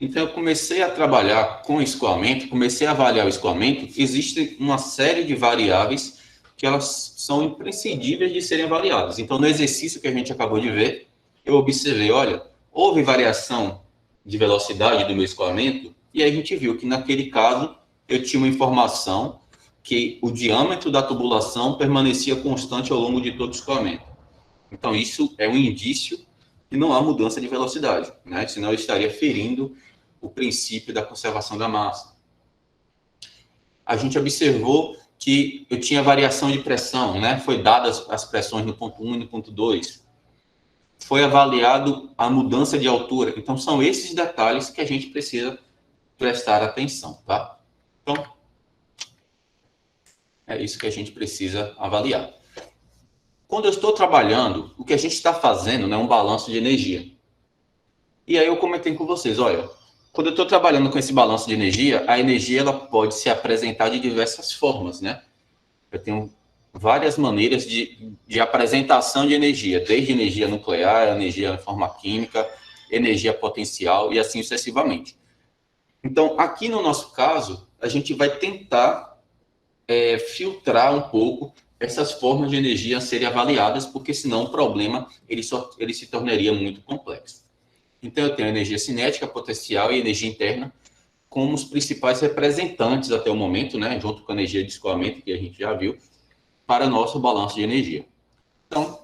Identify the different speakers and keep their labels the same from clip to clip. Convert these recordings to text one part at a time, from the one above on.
Speaker 1: Então, eu comecei a trabalhar com escoamento, comecei a avaliar o escoamento. Existe uma série de variáveis que elas são imprescindíveis de serem avaliadas. Então, no exercício que a gente acabou de ver, eu observei, olha, houve variação de velocidade do meu escoamento, e aí a gente viu que naquele caso eu tinha uma informação que o diâmetro da tubulação permanecia constante ao longo de todo o escoamento. Então, isso é um indício que não há mudança de velocidade, né? Senão eu estaria ferindo o princípio da conservação da massa. A gente observou que eu tinha variação de pressão, né? Foi dadas as pressões no ponto 1 e no ponto 2. Foi avaliado a mudança de altura. Então, são esses detalhes que a gente precisa prestar atenção, tá? Então, é isso que a gente precisa avaliar. Quando eu estou trabalhando, o que a gente está fazendo, né, é um balanço de energia. E aí eu comentei com vocês, olha, quando eu estou trabalhando com esse balanço de energia, a energia ela pode se apresentar de diversas formas, né? Eu tenho várias maneiras de apresentação de energia, desde energia nuclear, energia em forma química, energia potencial e assim sucessivamente. Então, aqui no nosso caso, a gente vai tentar filtrar um pouco essas formas de energia a serem avaliadas, porque senão o problema ele se tornaria muito complexo. Então, eu tenho a energia cinética, potencial e energia interna como os principais representantes até o momento, né, junto com a energia de escoamento, que a gente já viu, para nosso balanço de energia. Então,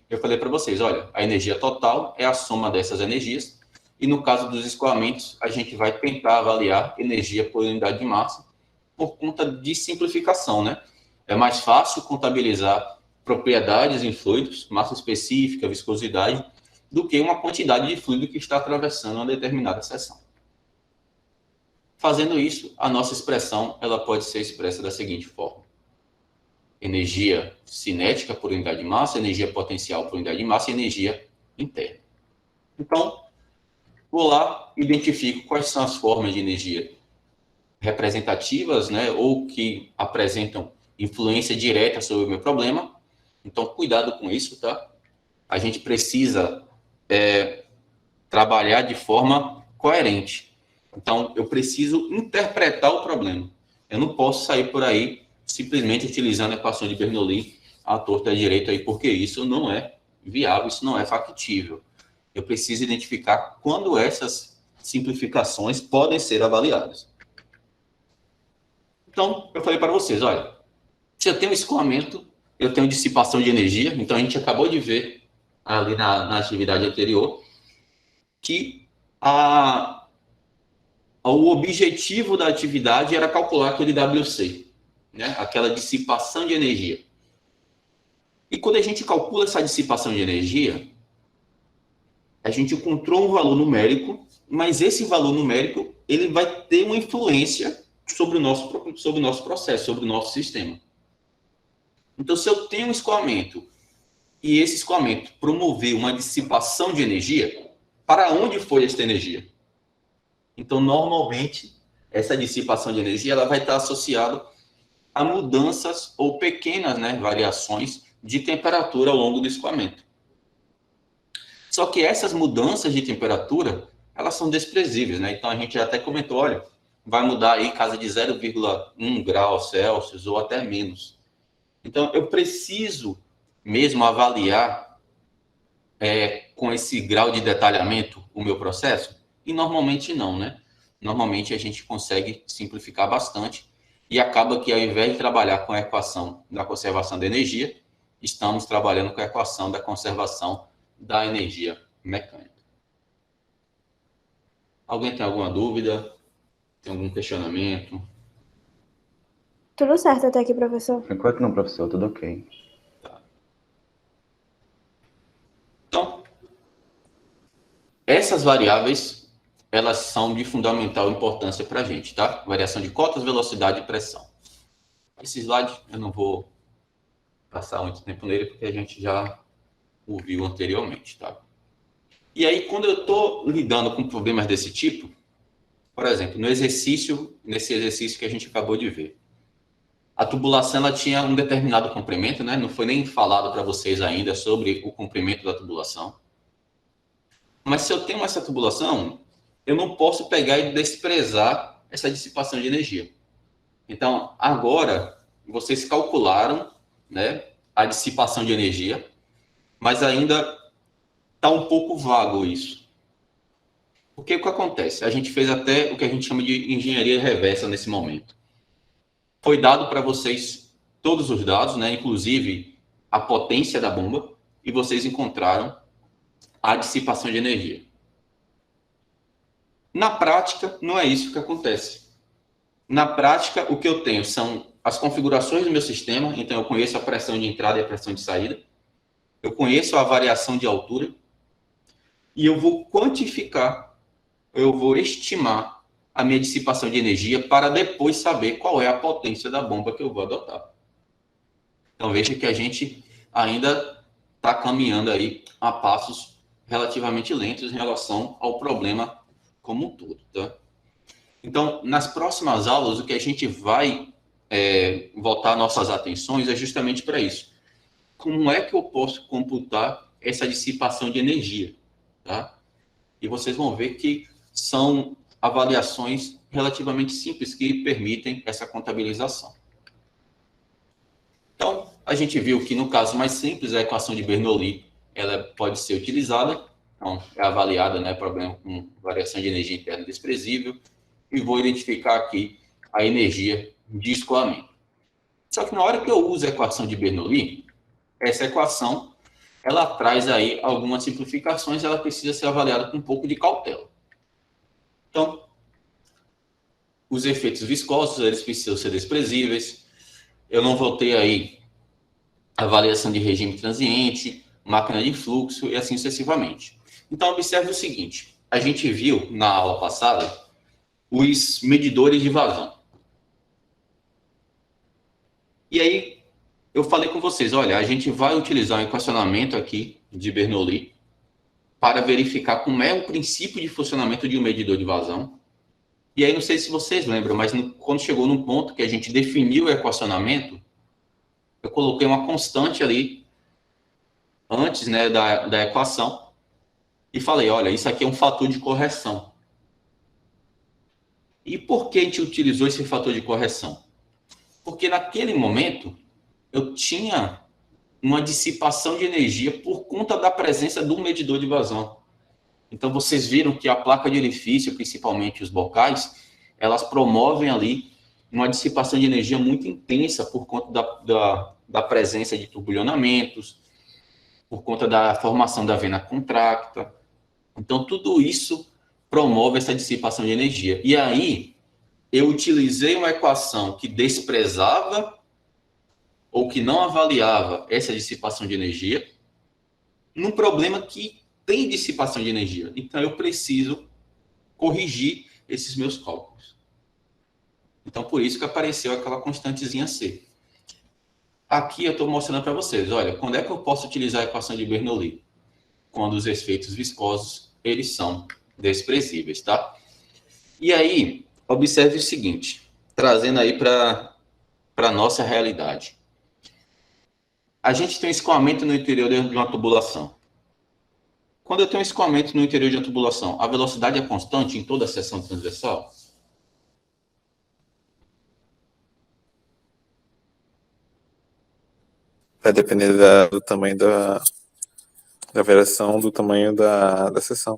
Speaker 1: eu falei para vocês, olha, a energia total é a soma dessas energias, e no caso dos escoamentos, a gente vai tentar avaliar energia por unidade de massa, por conta de simplificação, né? É mais fácil contabilizar propriedades em fluidos, massa específica, viscosidade, do que uma quantidade de fluido que está atravessando uma determinada seção. Fazendo isso, a nossa expressão ela pode ser expressa da seguinte forma: energia cinética por unidade de massa, energia potencial por unidade de massa e energia interna. Então, vou lá, identifico quais são as formas de energia representativas, né, ou que apresentam influência direta sobre o meu problema. Então, cuidado com isso, tá? A gente precisa trabalhar de forma coerente. Então, eu preciso interpretar o problema. Eu não posso sair por aí simplesmente utilizando a equação de Bernoulli à torta e à direita, aí, porque isso não é viável, isso não é factível. Eu preciso identificar quando essas simplificações podem ser avaliadas. Então, eu falei para vocês, olha, se eu tenho escoamento, eu tenho dissipação de energia, então a gente acabou de ver ali na atividade anterior que o objetivo da atividade era calcular aquele WC, né? Aquela dissipação de energia. E quando a gente calcula essa dissipação de energia, a gente encontrou um valor numérico, mas esse valor numérico ele vai ter uma influência sobre o nosso processo, sobre o nosso sistema. Então, se eu tenho um escoamento e esse escoamento promover uma dissipação de energia, para onde foi esta energia? Então, normalmente, essa dissipação de energia ela vai estar associada a mudanças ou pequenas, né, variações de temperatura ao longo do escoamento. Só que essas mudanças de temperatura, elas são desprezíveis, né? Então, a gente até comentou, olha, vai mudar aí casa de 0,1 grau Celsius ou até menos. Então, eu preciso mesmo avaliar com esse grau de detalhamento o meu processo? E normalmente não, né? Normalmente a gente consegue simplificar bastante e acaba que ao invés de trabalhar com a equação da conservação da energia, estamos trabalhando com a equação da conservação da energia mecânica. Alguém tem alguma dúvida? Tem algum questionamento?
Speaker 2: Tudo certo até aqui, professor.
Speaker 3: Por enquanto não, professor, tudo ok.
Speaker 1: Então, essas variáveis, elas são de fundamental importância para a gente, tá? Variação de cotas, velocidade e pressão. Esse slide eu não vou passar muito tempo nele, porque a gente já o viu anteriormente, tá? E aí, quando eu estou lidando com problemas desse tipo, por exemplo, nesse exercício que a gente acabou de ver, a tubulação ela tinha um determinado comprimento, né? Não foi nem falado para vocês ainda sobre o comprimento da tubulação. Mas se eu tenho essa tubulação, eu não posso pegar e desprezar essa dissipação de energia. Então, agora, vocês calcularam, né, a dissipação de energia, mas ainda está um pouco vago isso. Porque o que acontece? A gente fez até o que a gente chama de engenharia reversa nesse momento. Foi dado para vocês todos os dados, né, inclusive a potência da bomba, e vocês encontraram a dissipação de energia. Na prática, não é isso que acontece. Na prática, o que eu tenho são as configurações do meu sistema, então eu conheço a pressão de entrada e a pressão de saída, eu conheço a variação de altura, e eu vou quantificar, eu vou estimar a minha dissipação de energia para depois saber qual é a potência da bomba que eu vou adotar. Então veja que a gente ainda está caminhando aí a passos relativamente lentos em relação ao problema como um todo, tá? Então, nas próximas aulas, o que a gente vai voltar nossas atenções é justamente para isso. Como é que eu posso computar essa dissipação de energia, tá? E vocês vão ver que são avaliações relativamente simples que permitem essa contabilização. Então, a gente viu que no caso mais simples, a equação de Bernoulli, ela pode ser utilizada, então é avaliada, né, problema com variação de energia interna desprezível, e vou identificar aqui a energia de escoamento. Só que na hora que eu uso a equação de Bernoulli, essa equação, ela traz aí algumas simplificações, ela precisa ser avaliada com um pouco de cautela. Então, os efeitos viscosos, eles precisam ser desprezíveis. Eu não vou ter aí avaliação de regime transiente, máquina de fluxo e assim sucessivamente. Então, observe o seguinte, a gente viu na aula passada os medidores de vazão. E aí, eu falei com vocês, olha, a gente vai utilizar um equacionamento aqui de Bernoulli para verificar como é o princípio de funcionamento de um medidor de vazão. E aí, não sei se vocês lembram, mas quando chegou num ponto que a gente definiu o equacionamento, eu coloquei uma constante ali antes, né, da equação e falei, olha, isso aqui é um fator de correção. E por que a gente utilizou esse fator de correção? Porque naquele momento eu tinha uma dissipação de energia por conta da presença do medidor de vazão. Então vocês viram que a placa de orifício, principalmente os bocais, elas promovem ali uma dissipação de energia muito intensa por conta da presença de turbulhonamentos, por conta da formação da vena contracta. Então tudo isso promove essa dissipação de energia. E aí eu utilizei uma equação que desprezava ou que não avaliava essa dissipação de energia num problema que tem dissipação de energia. Então, eu preciso corrigir esses meus cálculos. Então, por isso que apareceu aquela constantezinha C. Aqui eu estou mostrando para vocês, olha, quando é que eu posso utilizar a equação de Bernoulli? Quando os efeitos viscosos, eles são desprezíveis, tá? E aí, observe o seguinte, trazendo aí para a nossa realidade. A gente tem um escoamento no interior de uma tubulação. Quando eu tenho um escoamento no interior de uma tubulação, a velocidade é constante em toda a seção transversal?
Speaker 4: Vai depender do tamanho da variação do tamanho da seção.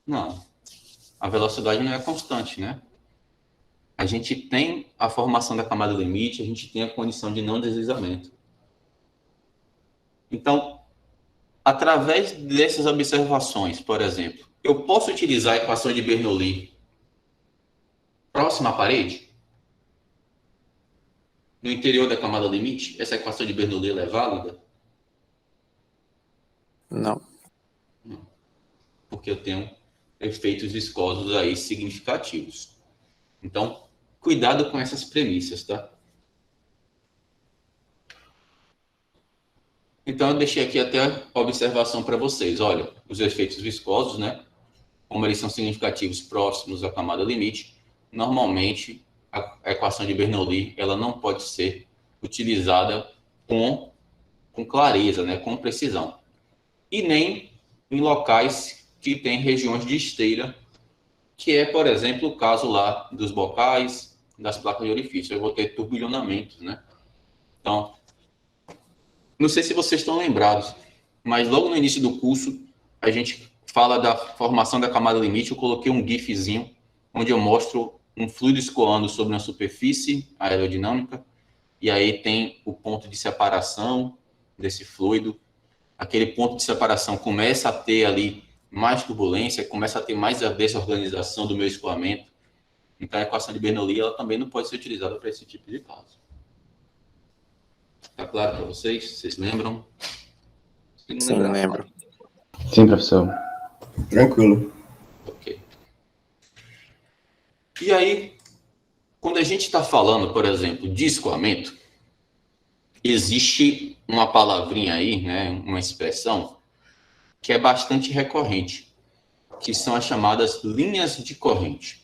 Speaker 1: Não. A velocidade não é constante, né? A gente tem a formação da camada limite, a gente tem a condição de não deslizamento. Então, através dessas observações, por exemplo, eu posso utilizar a equação de Bernoulli próxima à parede? No interior da camada limite? Essa equação de Bernoulli é válida?
Speaker 4: Não.
Speaker 1: Não. Porque eu tenho efeitos viscosos aí significativos. Então, cuidado com essas premissas, tá? Então, eu deixei aqui até a observação para vocês. Olha, os efeitos viscosos, né? Como eles são significativos próximos à camada limite, normalmente a equação de Bernoulli ela não pode ser utilizada com clareza, né? Com precisão. E nem em locais que tem regiões de esteira, que é, por exemplo, o caso lá dos bocais, das placas de orifício. Eu vou ter turbilhonamentos, né? Então, não sei se vocês estão lembrados, mas logo no início do curso, a gente fala da formação da camada limite. Eu coloquei um gifzinho, onde eu mostro um fluido escoando sobre uma superfície aerodinâmica, e aí tem o ponto de separação desse fluido. Aquele ponto de separação começa a ter ali mais turbulência, começa a ter mais a desorganização do meu escoamento. Então, a equação de Bernoulli ela também não pode ser utilizada para esse tipo de caso. Está claro para vocês? Vocês lembram? Se não
Speaker 4: Sim,
Speaker 1: lembrar,
Speaker 4: lembro.
Speaker 3: Sim, professor.
Speaker 5: Tranquilo.
Speaker 1: ok. E aí, quando a gente está falando, por exemplo, de escoamento, existe uma palavrinha aí, né, uma expressão, que é bastante recorrente, que são as chamadas linhas de corrente.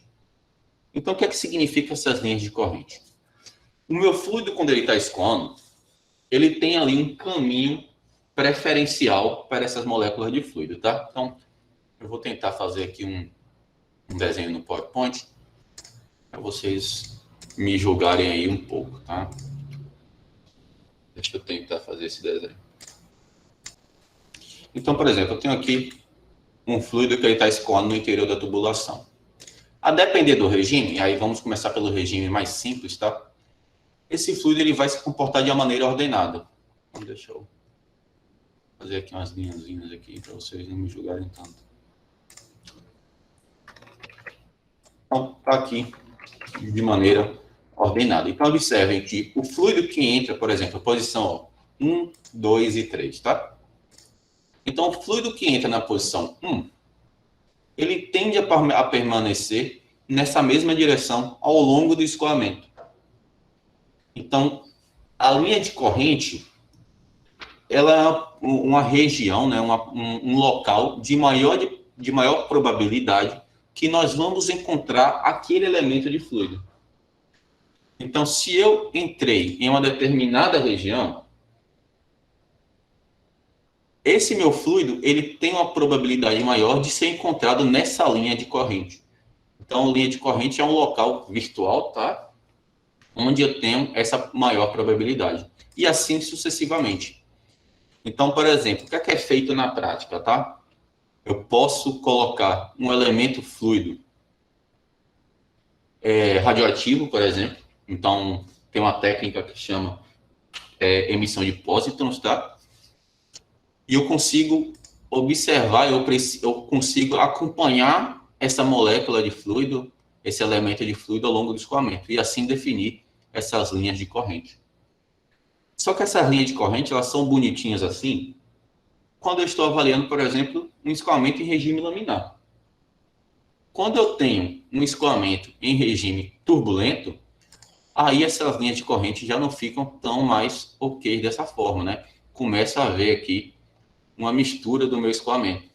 Speaker 1: Então, o que é que significa essas linhas de corrente? O meu fluido, quando ele está escoando, ele tem ali um caminho preferencial para essas moléculas de fluido, tá? Então, eu vou tentar fazer aqui um desenho no PowerPoint, para vocês me julgarem aí um pouco, tá? Deixa eu tentar fazer esse desenho. Então, por exemplo, eu tenho aqui um fluido que ele está escoando no interior da tubulação. A depender do regime, aí vamos começar pelo regime mais simples, tá? Esse fluido ele vai se comportar de uma maneira ordenada. Então, deixa eu fazer aqui umas linhazinhas aqui para vocês não me julgarem tanto. Então, está aqui de maneira ordenada. Então, observem que o fluido que entra, por exemplo, a posição 1, 2 e 3, tá? Então, o fluido que entra na posição 1, ele tende a permanecer nessa mesma direção ao longo do escoamento. Então, a linha de corrente, ela é uma região, né, um local de maior probabilidade que nós vamos encontrar aquele elemento de fluido. Então, se eu entrei em uma determinada região, esse meu fluido ele tem uma probabilidade maior de ser encontrado nessa linha de corrente. Então, a linha de corrente é um local virtual, tá? Onde eu tenho essa maior probabilidade. E assim sucessivamente. Então, por exemplo, o que é feito na prática, tá? Eu posso colocar um elemento fluido radioativo, por exemplo. Então, tem uma técnica que chama emissão de pósitrons, tá? E eu consigo observar, eu consigo acompanhar essa molécula de fluido, esse elemento de fluido ao longo do escoamento, e assim definir essas linhas de corrente. Só que essas linhas de corrente, elas são bonitinhas assim, quando eu estou avaliando, por exemplo, um escoamento em regime laminar. Quando eu tenho um escoamento em regime turbulento, aí essas linhas de corrente já não ficam tão mais ok dessa forma, né? Começa a haver aqui uma mistura do meu escoamento.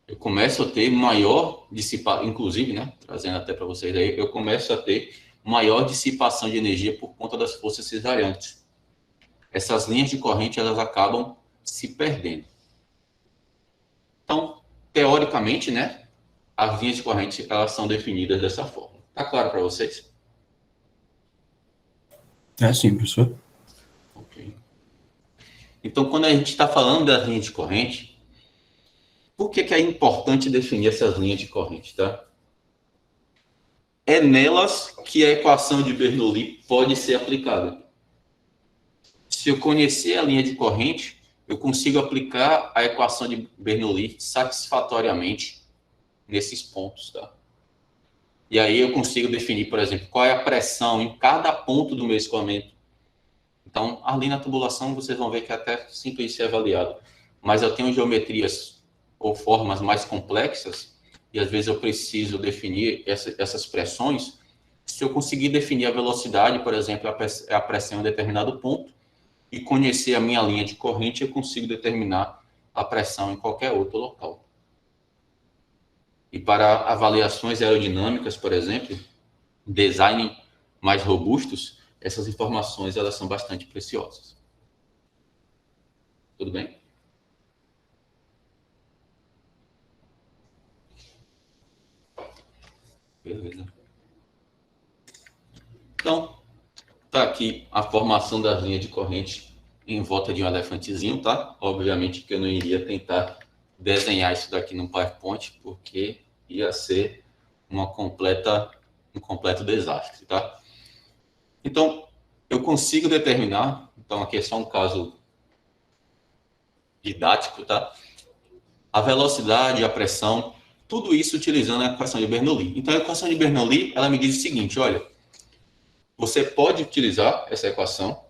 Speaker 1: Eu começo a ter maior dissipação, inclusive, né? Trazendo até para vocês aí, eu começo a ter maior dissipação de energia por conta das forças cesarianas. Essas linhas de corrente, elas acabam se perdendo. Então, teoricamente, né? As linhas de corrente, elas são definidas dessa forma. Tá claro para vocês?
Speaker 5: É sim, professor.
Speaker 1: Ok. Então, quando a gente está falando das linhas de corrente, por que é importante definir essas linhas de corrente, tá? É nelas que a equação de Bernoulli pode ser aplicada. Se eu conhecer a linha de corrente, eu consigo aplicar a equação de Bernoulli satisfatoriamente nesses pontos, tá? E aí eu consigo definir, por exemplo, qual é a pressão em cada ponto do meu escoamento. Então, ali na tubulação, vocês vão ver que é até simples de ser avaliado. Mas eu tenho geometrias ou formas mais complexas, e às vezes eu preciso definir essas pressões. Se eu conseguir definir a velocidade, por exemplo, a pressão em um determinado ponto, e conhecer a minha linha de corrente, eu consigo determinar a pressão em qualquer outro local. E para avaliações aerodinâmicas, por exemplo, design mais robustos, essas informações elas são bastante preciosas. Tudo bem? Beleza. Então, tá aqui a formação das linhas de corrente em volta de um elefantezinho, tá? Obviamente que eu não iria tentar desenhar isso daqui no PowerPoint, porque ia ser um completo desastre, tá? Então, eu consigo determinar, então aqui é só um caso didático, tá? A velocidade, a pressão, tudo isso utilizando a equação de Bernoulli. Então, a equação de Bernoulli, ela me diz o seguinte, olha, você pode utilizar essa equação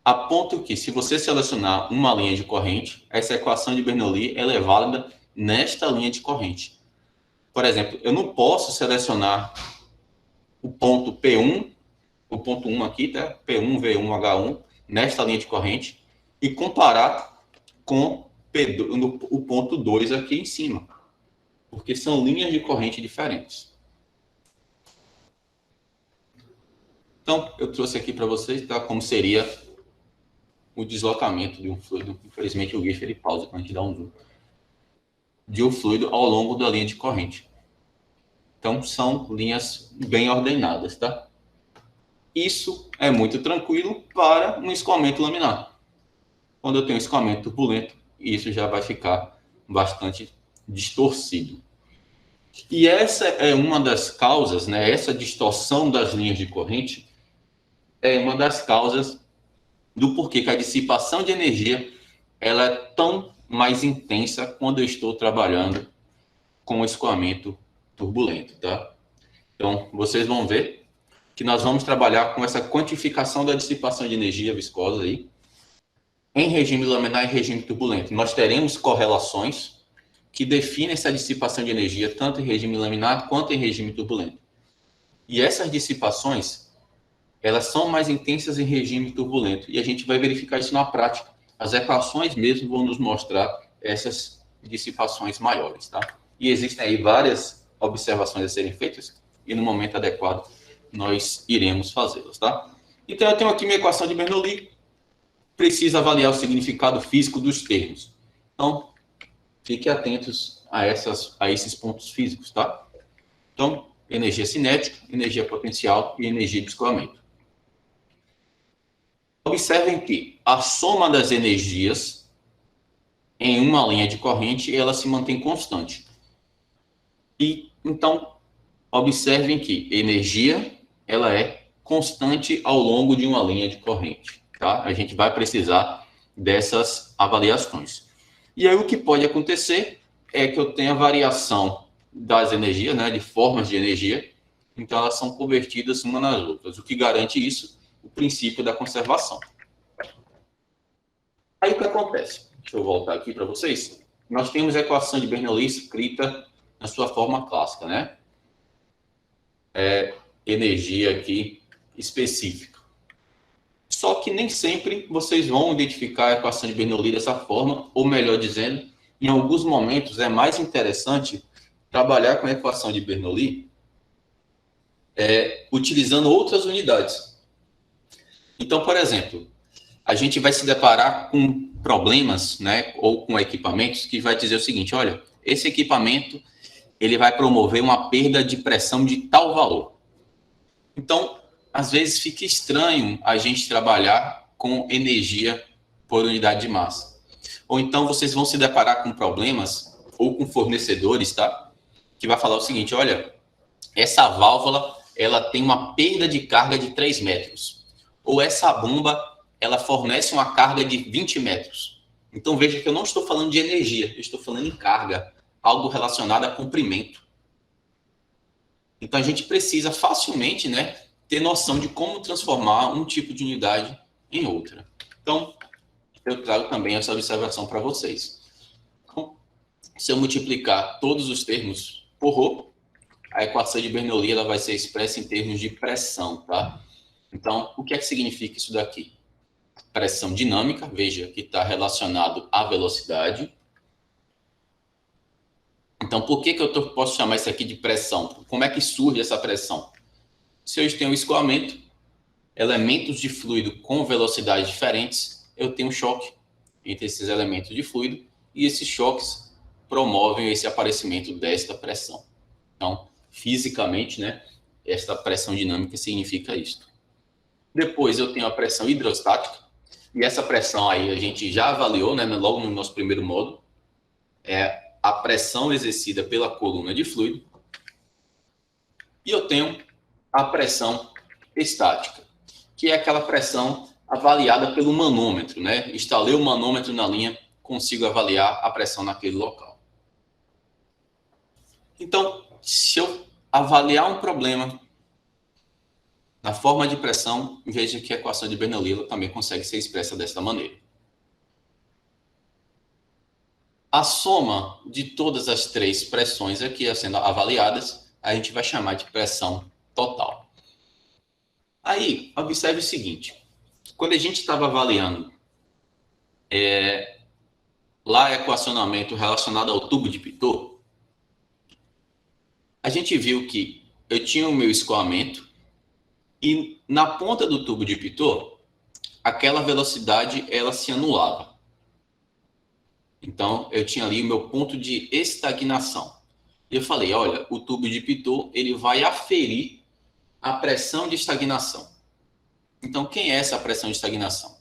Speaker 1: a ponto que, se você selecionar uma linha de corrente, essa equação de Bernoulli ela é válida nesta linha de corrente. Por exemplo, eu não posso selecionar o ponto P1, o ponto 1 aqui, tá? P1, V1, H1, nesta linha de corrente, e comparar com o ponto 2 aqui em cima, porque são linhas de corrente diferentes. Então, eu trouxe aqui para vocês, tá, como seria o deslocamento de um fluido. Infelizmente, o GIF ele pausa quando a gente dá um zoom. De um fluido ao longo da linha de corrente. Então, são linhas bem ordenadas, tá? Isso é muito tranquilo para um escoamento laminar. Quando eu tenho um escoamento turbulento, isso já vai ficar bastante distorcido. E essa é uma das causas, né? Essa distorção das linhas de corrente é uma das causas do porquê que a dissipação de energia ela é tão mais intensa quando eu estou trabalhando com escoamento turbulento, tá? Então, vocês vão ver que nós vamos trabalhar com essa quantificação da dissipação de energia viscosa aí, em regime laminar e regime turbulento. Nós teremos correlações que definem essa dissipação de energia tanto em regime laminar quanto em regime turbulento. E essas dissipações, elas são mais intensas em regime turbulento. E a gente vai verificar isso na prática. As equações mesmo vão nos mostrar essas dissipações maiores, tá? E existem aí várias observações a serem feitas e no momento adequado nós iremos fazê-las, tá? Então eu tenho aqui minha equação de Bernoulli. Precisa avaliar o significado físico dos termos. Então, fiquem atentos a esses pontos físicos, tá? Então, energia cinética, energia potencial e energia de escoamento. Observem que a soma das energias em uma linha de corrente, ela se mantém constante. E, então, observem que energia, ela é constante ao longo de uma linha de corrente, tá? A gente vai precisar dessas avaliações. E aí, o que pode acontecer é que eu tenha variação das energias, né, de formas de energia, então elas são convertidas umas nas outras. O que garante isso? O princípio da conservação. Aí o que acontece? Deixa eu voltar aqui para vocês. Nós temos a equação de Bernoulli escrita na sua forma clássica, né? Energia aqui específica. Só que nem sempre vocês vão identificar a equação de Bernoulli dessa forma, ou melhor dizendo, em alguns momentos é mais interessante trabalhar com a equação de Bernoulli utilizando outras unidades. Então, por exemplo, a gente vai se deparar com problemas, né, ou com equipamentos que vai dizer o seguinte, olha, esse equipamento ele vai promover uma perda de pressão de tal valor. Então, às vezes fica estranho a gente trabalhar com energia por unidade de massa. Ou então vocês vão se deparar com problemas ou com fornecedores, tá? Que vai falar o seguinte, olha, essa válvula ela tem uma perda de carga de 3 metros. Ou essa bomba ela fornece uma carga de 20 metros. Então veja que eu não estou falando de energia, eu estou falando em carga, algo relacionado a comprimento. Então a gente precisa facilmente, né, ter noção de como transformar um tipo de unidade em outra. Então, eu trago também essa observação para vocês. Então, se eu multiplicar todos os termos por ρ, a equação de Bernoulli ela vai ser expressa em termos de pressão, tá? Então, o que é que significa isso daqui? Pressão dinâmica, veja que está relacionado à velocidade. Então, por que eu posso chamar isso aqui de pressão? Como é que surge essa pressão? Se eu tenho um escoamento, elementos de fluido com velocidades diferentes, eu tenho um choque entre esses elementos de fluido e esses choques promovem esse aparecimento desta pressão. Então, fisicamente, né? Esta pressão dinâmica significa isso. Depois eu tenho a pressão hidrostática, e essa pressão aí a gente já avaliou, né, logo no nosso primeiro módulo, é a pressão exercida pela coluna de fluido. E eu tenho a pressão estática, que é aquela pressão avaliada pelo manômetro, né? Instalei o manômetro na linha, consigo avaliar a pressão naquele local. Então, se eu avaliar um problema na forma de pressão, veja que a equação de Bernoulli também consegue ser expressa dessa maneira. A soma de todas as três pressões aqui sendo avaliadas, a gente vai chamar de pressão total. Aí, observe o seguinte. Quando a gente estava avaliando lá equacionamento relacionado ao tubo de Pitot, a gente viu que eu tinha o meu escoamento e na ponta do tubo de Pitot, aquela velocidade ela se anulava. Então, eu tinha ali o meu ponto de estagnação. E eu falei, olha, o tubo de Pitot ele vai aferir a pressão de estagnação. Então, quem é essa pressão de estagnação?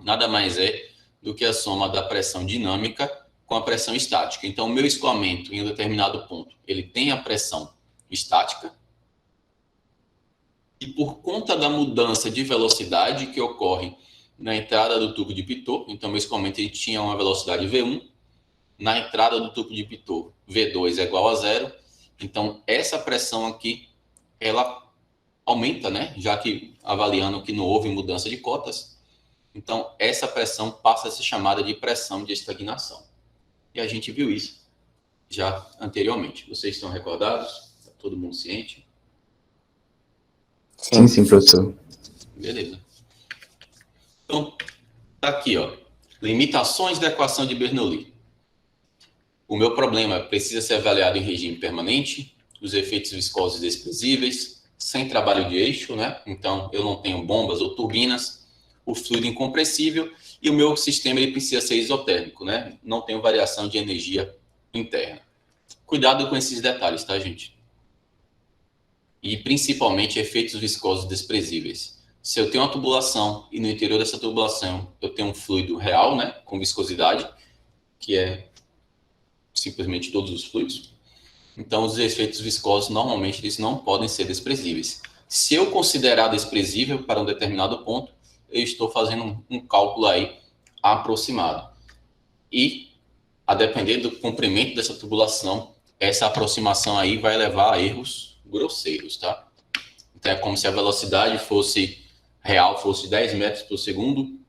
Speaker 1: Nada mais é do que a soma da pressão dinâmica com a pressão estática. Então, o meu escoamento em um determinado ponto, ele tem a pressão estática. E por conta da mudança de velocidade que ocorre na entrada do tubo de Pitot, então meu escoamento ele tinha uma velocidade V1, na entrada do tubo de Pitot, V2 é igual a zero. Então, essa pressão aqui, ela aumenta, né? Já que avaliando que não houve mudança de cotas. Então, essa pressão passa a ser chamada de pressão de estagnação. E a gente viu isso já anteriormente. Vocês estão recordados? Está todo mundo ciente?
Speaker 3: Sim, professor.
Speaker 1: Beleza. Então, tá aqui, ó. Limitações da equação de Bernoulli. O meu problema precisa ser avaliado em regime permanente, os efeitos viscosos desprezíveis, sem trabalho de eixo, né? Então, eu não tenho bombas ou turbinas, o fluido incompressível e o meu sistema ele precisa ser isotérmico, né? Não tenho variação de energia interna. Cuidado com esses detalhes, tá, gente? E principalmente efeitos viscosos desprezíveis. Se eu tenho uma tubulação e no interior dessa tubulação eu tenho um fluido real, né, com viscosidade, que é simplesmente todos os fluidos, então os efeitos viscosos normalmente eles não podem ser desprezíveis. Se eu considerar desprezível para um determinado ponto, eu estou fazendo um cálculo aí aproximado. E, a depender do comprimento dessa tubulação, essa aproximação aí vai levar a erros grosseiros, tá? Então é como se a velocidade fosse real, fosse 10 metros por segundo,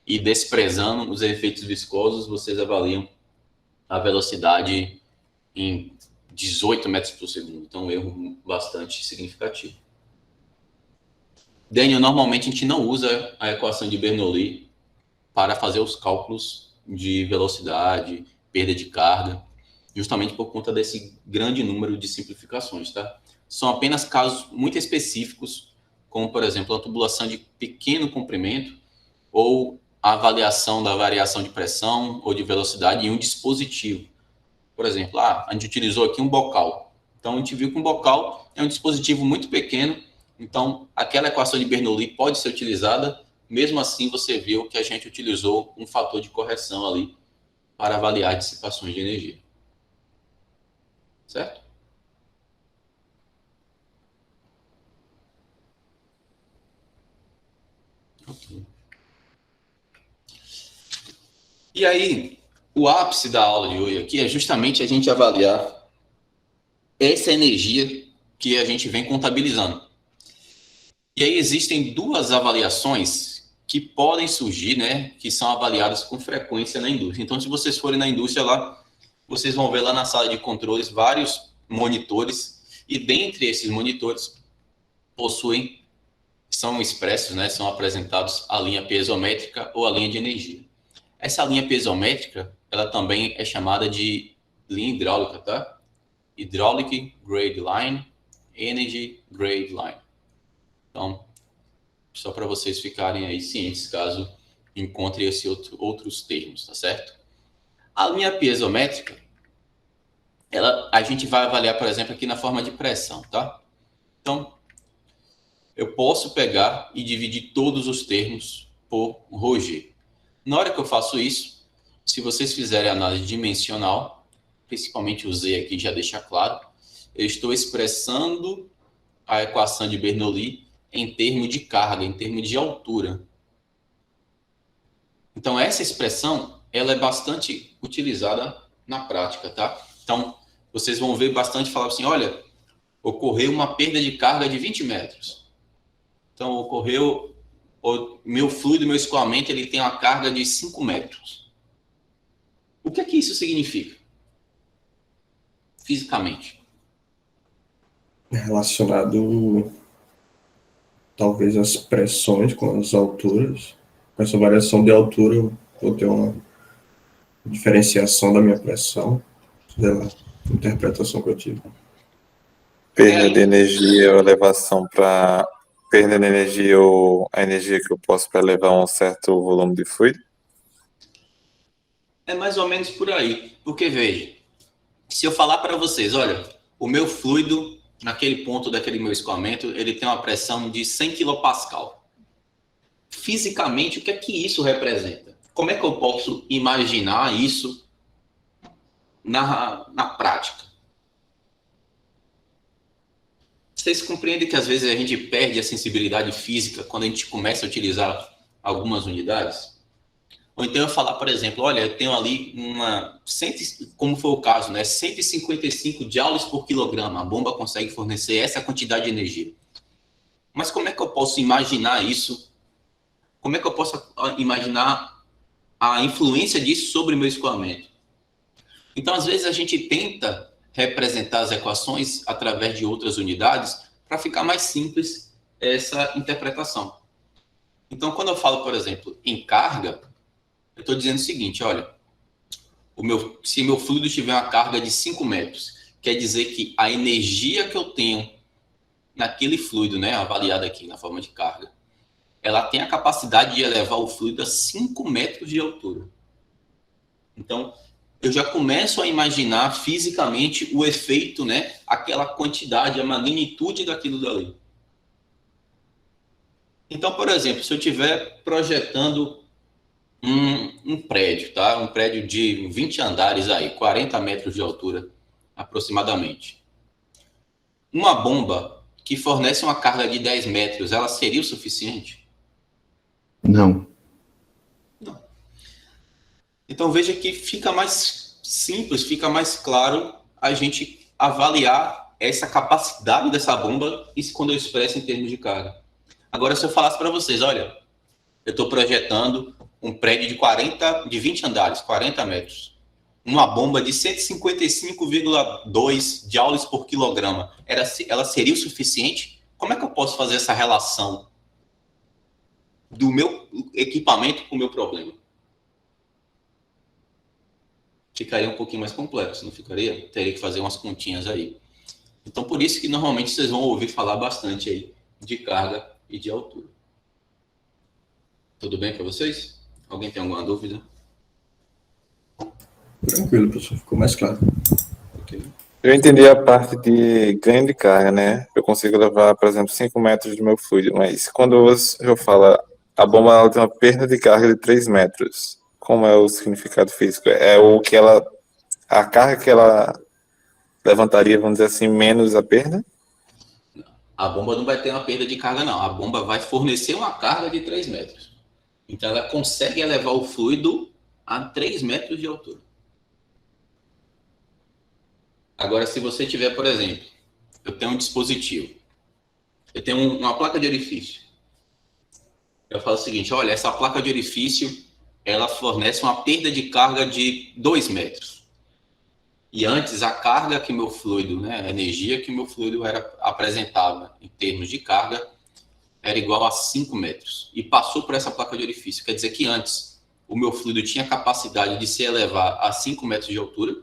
Speaker 1: e desprezando os efeitos viscosos, vocês avaliam a velocidade em 18 metros por segundo. Então, um erro bastante significativo. Daniel, normalmente a gente não usa a equação de Bernoulli para fazer os cálculos de velocidade, perda de carga, justamente por conta desse grande número de simplificações, tá? São apenas casos muito específicos, como, por exemplo, a tubulação de pequeno comprimento ou a avaliação da variação de pressão ou de velocidade em um dispositivo. Por exemplo, a gente utilizou aqui um bocal. Então, a gente viu que um bocal é um dispositivo muito pequeno, então aquela equação de Bernoulli pode ser utilizada, mesmo assim você viu que a gente utilizou um fator de correção ali para avaliar dissipações de energia. Certo? Ok. E aí, o ápice da aula de hoje aqui é justamente a gente avaliar essa energia que a gente vem contabilizando. E aí existem duas avaliações que podem surgir, né, que são avaliadas com frequência na indústria. Então, se vocês forem na indústria lá, vocês vão ver lá na sala de controles vários monitores, e dentre esses monitores são expressos, né, são apresentados a linha piezométrica ou a linha de energia. Essa linha piezométrica, ela também é chamada de linha hidráulica, tá? Hydraulic Grade Line, Energy Grade Line. Então, só para vocês ficarem aí cientes, caso encontrem esses outros termos, tá certo? A linha piezométrica, a gente vai avaliar, por exemplo, aqui na forma de pressão, tá? Então, eu posso pegar e dividir todos os termos por ρg. Na hora que eu faço isso, se vocês fizerem análise dimensional, principalmente o Z aqui já deixa claro, eu estou expressando a equação de Bernoulli em termos de carga, em termos de altura. Então, essa expressão, ela é bastante utilizada na prática, tá? Então, vocês vão ver bastante falar assim, olha, ocorreu uma perda de carga de 20 metros. Então, ocorreu, o meu fluido, meu escoamento, ele tem uma carga de 5 metros. O que é que isso significa? Fisicamente.
Speaker 5: Relacionado, talvez, às pressões com as alturas. Com essa variação de altura, eu vou ter uma diferenciação da minha pressão, da interpretação que eu tive.
Speaker 4: Perda de energia ou elevação para perda de energia ou a energia que eu posso para elevar um certo volume de fluido?
Speaker 1: É mais ou menos por aí. Porque, veja, se eu falar para vocês, olha, o meu fluido, naquele ponto daquele meu escoamento, ele tem uma pressão de 100 kPa. Fisicamente, o que é que isso representa? Como é que eu posso imaginar isso na prática? Vocês compreendem que às vezes a gente perde a sensibilidade física quando a gente começa a utilizar algumas unidades? Ou então eu falar, por exemplo, olha, eu tenho ali como foi o caso, né? 155 joules por quilograma. A bomba consegue fornecer essa quantidade de energia. Mas como é que eu posso imaginar isso? Como é que eu posso imaginar a influência disso sobre o meu escoamento? Então, às vezes, a gente tenta representar as equações através de outras unidades para ficar mais simples essa interpretação. Então, quando eu falo, por exemplo, em carga, eu estou dizendo o seguinte, olha, se meu fluido tiver uma carga de 5 metros, quer dizer que a energia que eu tenho naquele fluido, né, avaliada aqui na forma de carga, ela tem a capacidade de elevar o fluido a 5 metros de altura. Então, eu já começo a imaginar fisicamente o efeito, né, aquela quantidade, a magnitude daquilo dali. Então, por exemplo, se eu estiver projetando um prédio, tá? Um prédio de 20 andares aí, 40 metros de altura, aproximadamente. Uma bomba que fornece uma carga de 10 metros, ela seria o suficiente?
Speaker 3: Não.
Speaker 1: Não. Então, veja que fica mais simples, fica mais claro a gente avaliar essa capacidade dessa bomba, isso quando eu expresso em termos de carga. Agora, se eu falasse para vocês, olha, eu estou projetando um prédio de 20 andares, 40 metros. Uma bomba de 155,2 joules por quilograma. Ela seria o suficiente? Como é que eu posso fazer essa relação do meu equipamento com o meu problema? Ficaria um pouquinho mais complexo, não ficaria? Teria que fazer umas continhas aí. Então, por isso que normalmente vocês vão ouvir falar bastante aí de carga e de altura. Tudo bem para vocês? Alguém tem alguma dúvida?
Speaker 5: Tranquilo, professor. Ficou mais claro.
Speaker 1: Ok.
Speaker 4: Eu entendi a parte de ganho de carga, né? Eu consigo levar, por exemplo, 5 metros do meu fluido, mas quando eu falo, a bomba ela tem uma perda de carga de 3 metros. Como é o significado físico? É o que a carga que ela levantaria, vamos dizer assim, menos a perda?
Speaker 1: A bomba não vai ter uma perda de carga, não. A bomba vai fornecer uma carga de 3 metros. Então, ela consegue elevar o fluido a 3 metros de altura. Agora, se você tiver, por exemplo, eu tenho um dispositivo, eu tenho uma placa de orifício. Eu falo o seguinte, olha, essa placa de orifício, ela fornece uma perda de carga de 2 metros. E antes, a carga que meu fluido, né, a energia que meu fluido apresentava em termos de carga, era igual a 5 metros. E passou por essa placa de orifício. Quer dizer que antes, o meu fluido tinha capacidade de se elevar a 5 metros de altura.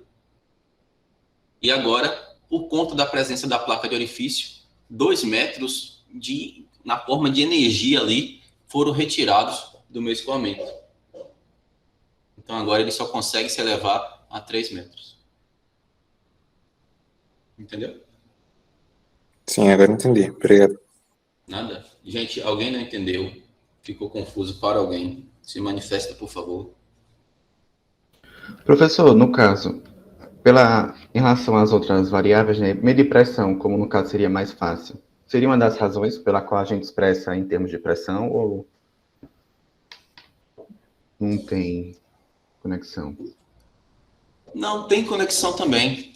Speaker 1: E agora, por conta da presença da placa de orifício, 2 metros na forma de energia ali foram retirados do meu escoamento. Então agora ele só consegue se elevar a 3 metros. Entendeu?
Speaker 4: Sim, agora entendi. Obrigado.
Speaker 1: Nada? Gente, alguém não entendeu? Ficou confuso para alguém? Se manifesta, por favor.
Speaker 3: Professor, no caso, em relação às outras variáveis, né, medir pressão, como no caso seria mais fácil, seria uma das razões pela qual a gente expressa em termos de pressão ou não tem conexão?
Speaker 1: Não, tem conexão também.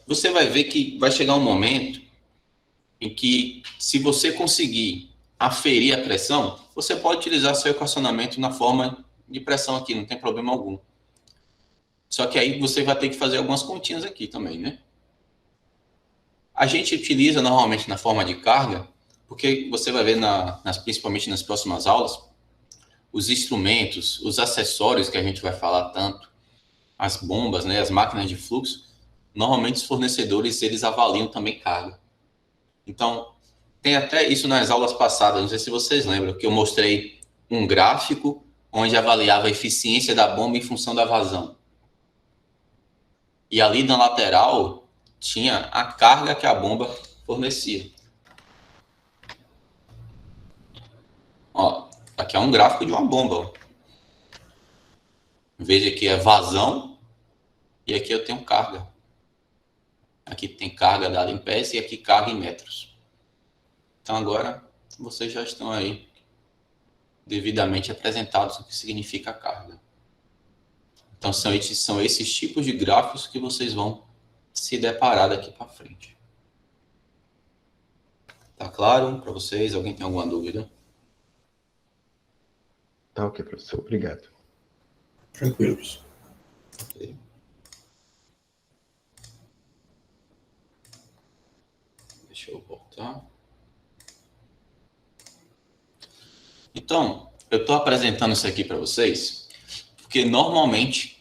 Speaker 1: Você vai ver que vai chegar um momento em que, se você conseguir aferir a pressão, você pode utilizar seu equacionamento na forma de pressão aqui, não tem problema algum. Só que aí você vai ter que fazer algumas continhas aqui também, né? A gente utiliza normalmente na forma de carga, porque você vai ver, principalmente nas próximas aulas, os instrumentos, os acessórios que a gente vai falar tanto, as bombas, né, as máquinas de fluxo, normalmente os fornecedores, eles avaliam também carga. Então, tem até isso nas aulas passadas, não sei se vocês lembram, que eu mostrei um gráfico onde avaliava a eficiência da bomba em função da vazão. E ali na lateral tinha a carga que a bomba fornecia. Ó, aqui é um gráfico de uma bomba. Ó. Veja que é vazão e aqui eu tenho carga. Aqui tem carga dada em pés e aqui carga em metros. Então agora vocês já estão aí devidamente apresentados o que significa carga. Então são esses tipos de gráficos que vocês vão se deparar daqui para frente. Tá claro para vocês? Alguém tem alguma dúvida?
Speaker 3: Tá ok, professor. Obrigado.
Speaker 5: Tranquilo, professor.
Speaker 1: Ok. Deixa eu voltar. Então, eu estou apresentando isso aqui para vocês porque normalmente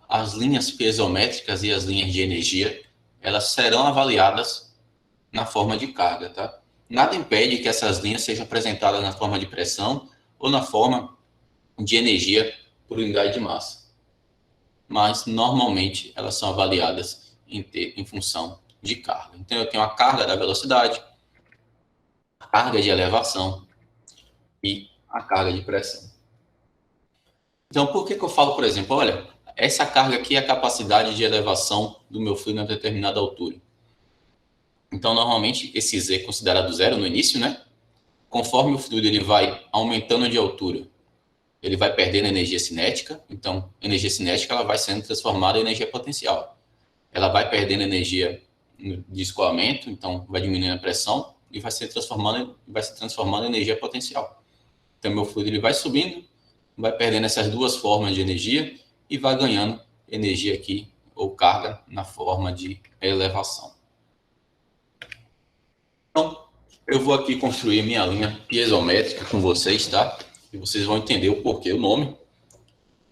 Speaker 1: as linhas piezométricas e as linhas de energia, elas serão avaliadas na forma de carga, tá? Nada impede que essas linhas sejam apresentadas na forma de pressão ou na forma de energia por unidade de massa. Mas, normalmente, elas são avaliadas em função de carga. Então, eu tenho a carga da velocidade, a carga de elevação e a carga de pressão. Então, por que eu falo, por exemplo, olha, essa carga aqui é a capacidade de elevação do meu fluido a determinada altura. Então, normalmente, esse Z é considerado zero no início, né? Conforme o fluido ele vai aumentando de altura, ele vai perdendo energia cinética. Então, energia cinética ela vai sendo transformada em energia potencial. Ela vai perdendo energia de escoamento, então vai diminuindo a pressão e vai se transformando em energia potencial. Então, meu fluido ele vai subindo, vai perdendo essas duas formas de energia e vai ganhando energia aqui, ou carga, na forma de elevação. Então, eu vou aqui construir minha linha piezométrica com vocês, tá? E vocês vão entender o porquê o nome.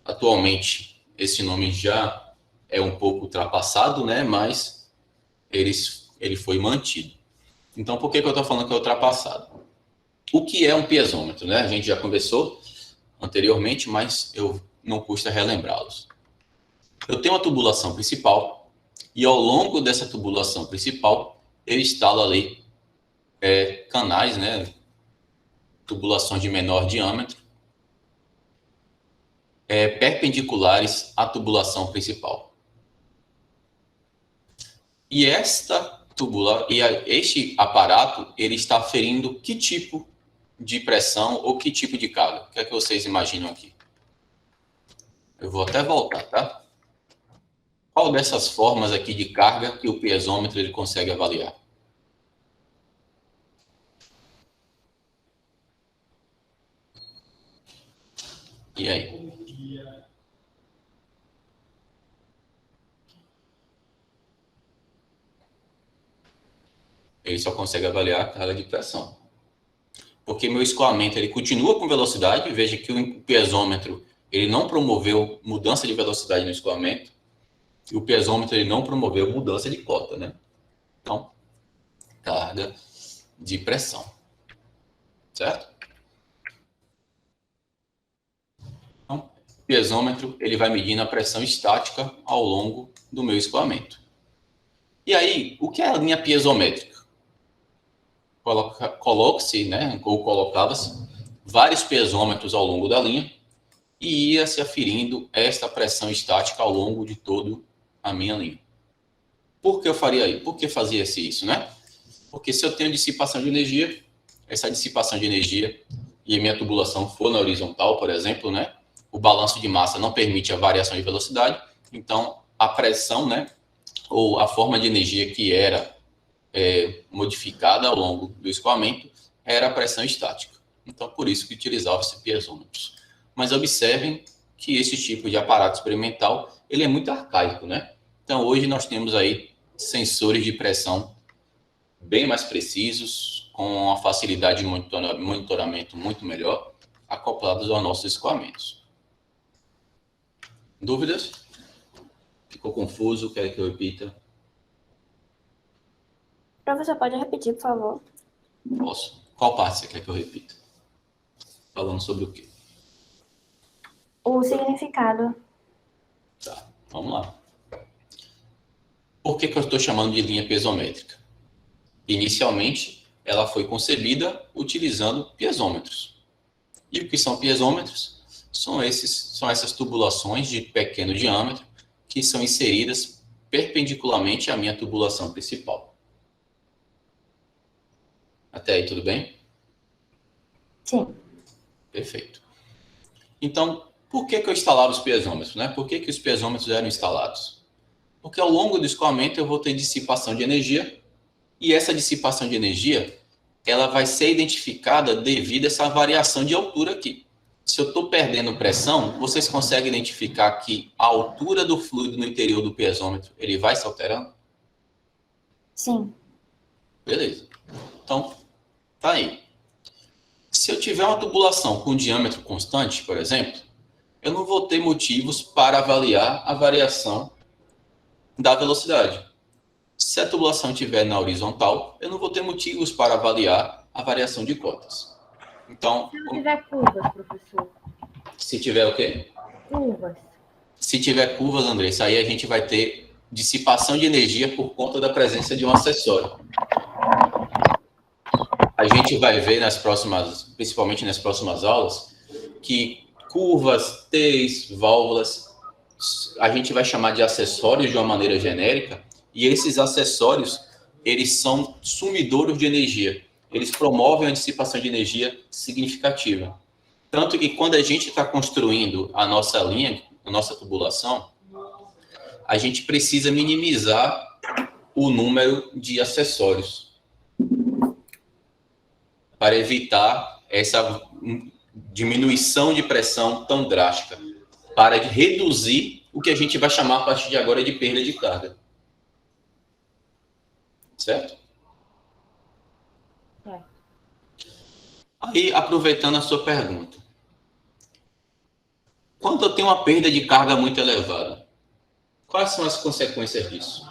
Speaker 1: Atualmente, esse nome já é um pouco ultrapassado, né? Mas ele foi mantido. Então, por que eu estou falando que é ultrapassado? O que é um piezômetro, né? A gente já conversou anteriormente, mas não custa relembrá-los. Eu tenho uma tubulação principal e ao longo dessa tubulação principal eu instalo ali canais, né, tubulações de menor diâmetro, perpendiculares à tubulação principal. E este aparato ele está aferindo que tipo de pressão ou que tipo de carga? O que é que vocês imaginam aqui? Eu vou até voltar, tá? Qual dessas formas aqui de carga que o piezômetro ele consegue avaliar? E aí? Ele só consegue avaliar a carga de pressão. Porque meu escoamento ele continua com velocidade, veja que o piezômetro ele não promoveu mudança de velocidade no escoamento, e o piezômetro ele não promoveu mudança de cota, né? Então, carga de pressão. Certo? Então, o piezômetro ele vai medindo a pressão estática ao longo do meu escoamento. E aí, o que é a linha piezométrica? Coloca-se, né, ou colocava-se vários piezômetros ao longo da linha e ia se aferindo esta pressão estática ao longo de toda a minha linha. Por que eu faria aí? Por que fazia-se isso, né? Porque se eu tenho dissipação de energia, essa dissipação de energia e a minha tubulação for na horizontal, por exemplo, né, o balanço de massa não permite a variação de velocidade, então a pressão, né, ou a forma de energia que era modificada ao longo do escoamento era a pressão estática. Então, por isso que utilizava-se piezômetros. Mas observem que esse tipo de aparato experimental, ele é muito arcaico, né? Então, hoje nós temos aí sensores de pressão bem mais precisos, com uma facilidade de monitoramento muito melhor, acoplados aos nossos escoamentos. Dúvidas? Ficou confuso? Quer que eu repita?
Speaker 2: Professor, pode repetir, por favor?
Speaker 1: Posso. Qual parte você quer que eu repita? Falando sobre o quê?
Speaker 2: O significado.
Speaker 1: Tá, vamos lá. Por que eu estou chamando de linha piezométrica? Inicialmente, ela foi concebida utilizando piezômetros. E o que são piezômetros? São essas tubulações de pequeno diâmetro que são inseridas perpendicularmente à minha tubulação principal. Até aí, tudo bem?
Speaker 2: Sim.
Speaker 1: Perfeito. Então, por que eu instalava os piezômetros, né? Por que os piezômetros eram instalados? Porque ao longo do escoamento eu vou ter dissipação de energia e essa dissipação de energia ela vai ser identificada devido a essa variação de altura aqui. Se eu estou perdendo pressão, vocês conseguem identificar que a altura do fluido no interior do piezômetro ele vai se alterando?
Speaker 2: Sim.
Speaker 1: Beleza. Então, tá aí. Se eu tiver uma tubulação com diâmetro constante, por exemplo, eu não vou ter motivos para avaliar a variação da velocidade. Se a tubulação estiver na horizontal, eu não vou ter motivos para avaliar a variação de cotas. Então,
Speaker 6: Se não tiver curvas, professor.
Speaker 1: se tiver o quê?
Speaker 6: Curvas.
Speaker 1: Se tiver curvas, Andressa, aí a gente vai ter dissipação de energia por conta da presença de um acessório. A gente vai ver principalmente nas próximas aulas, que curvas, T's, válvulas, a gente vai chamar de acessórios de uma maneira genérica, e esses acessórios, eles são sumidouros de energia. Eles promovem a dissipação de energia significativa. Tanto que quando a gente está construindo a nossa linha, a nossa tubulação, a gente precisa minimizar o número de acessórios para evitar essa diminuição de pressão tão drástica, para reduzir o que a gente vai chamar a partir de agora de perda de carga. Certo?
Speaker 6: É.
Speaker 1: Aí, aproveitando a sua pergunta. Quando eu tenho uma perda de carga muito elevada, quais são as consequências disso?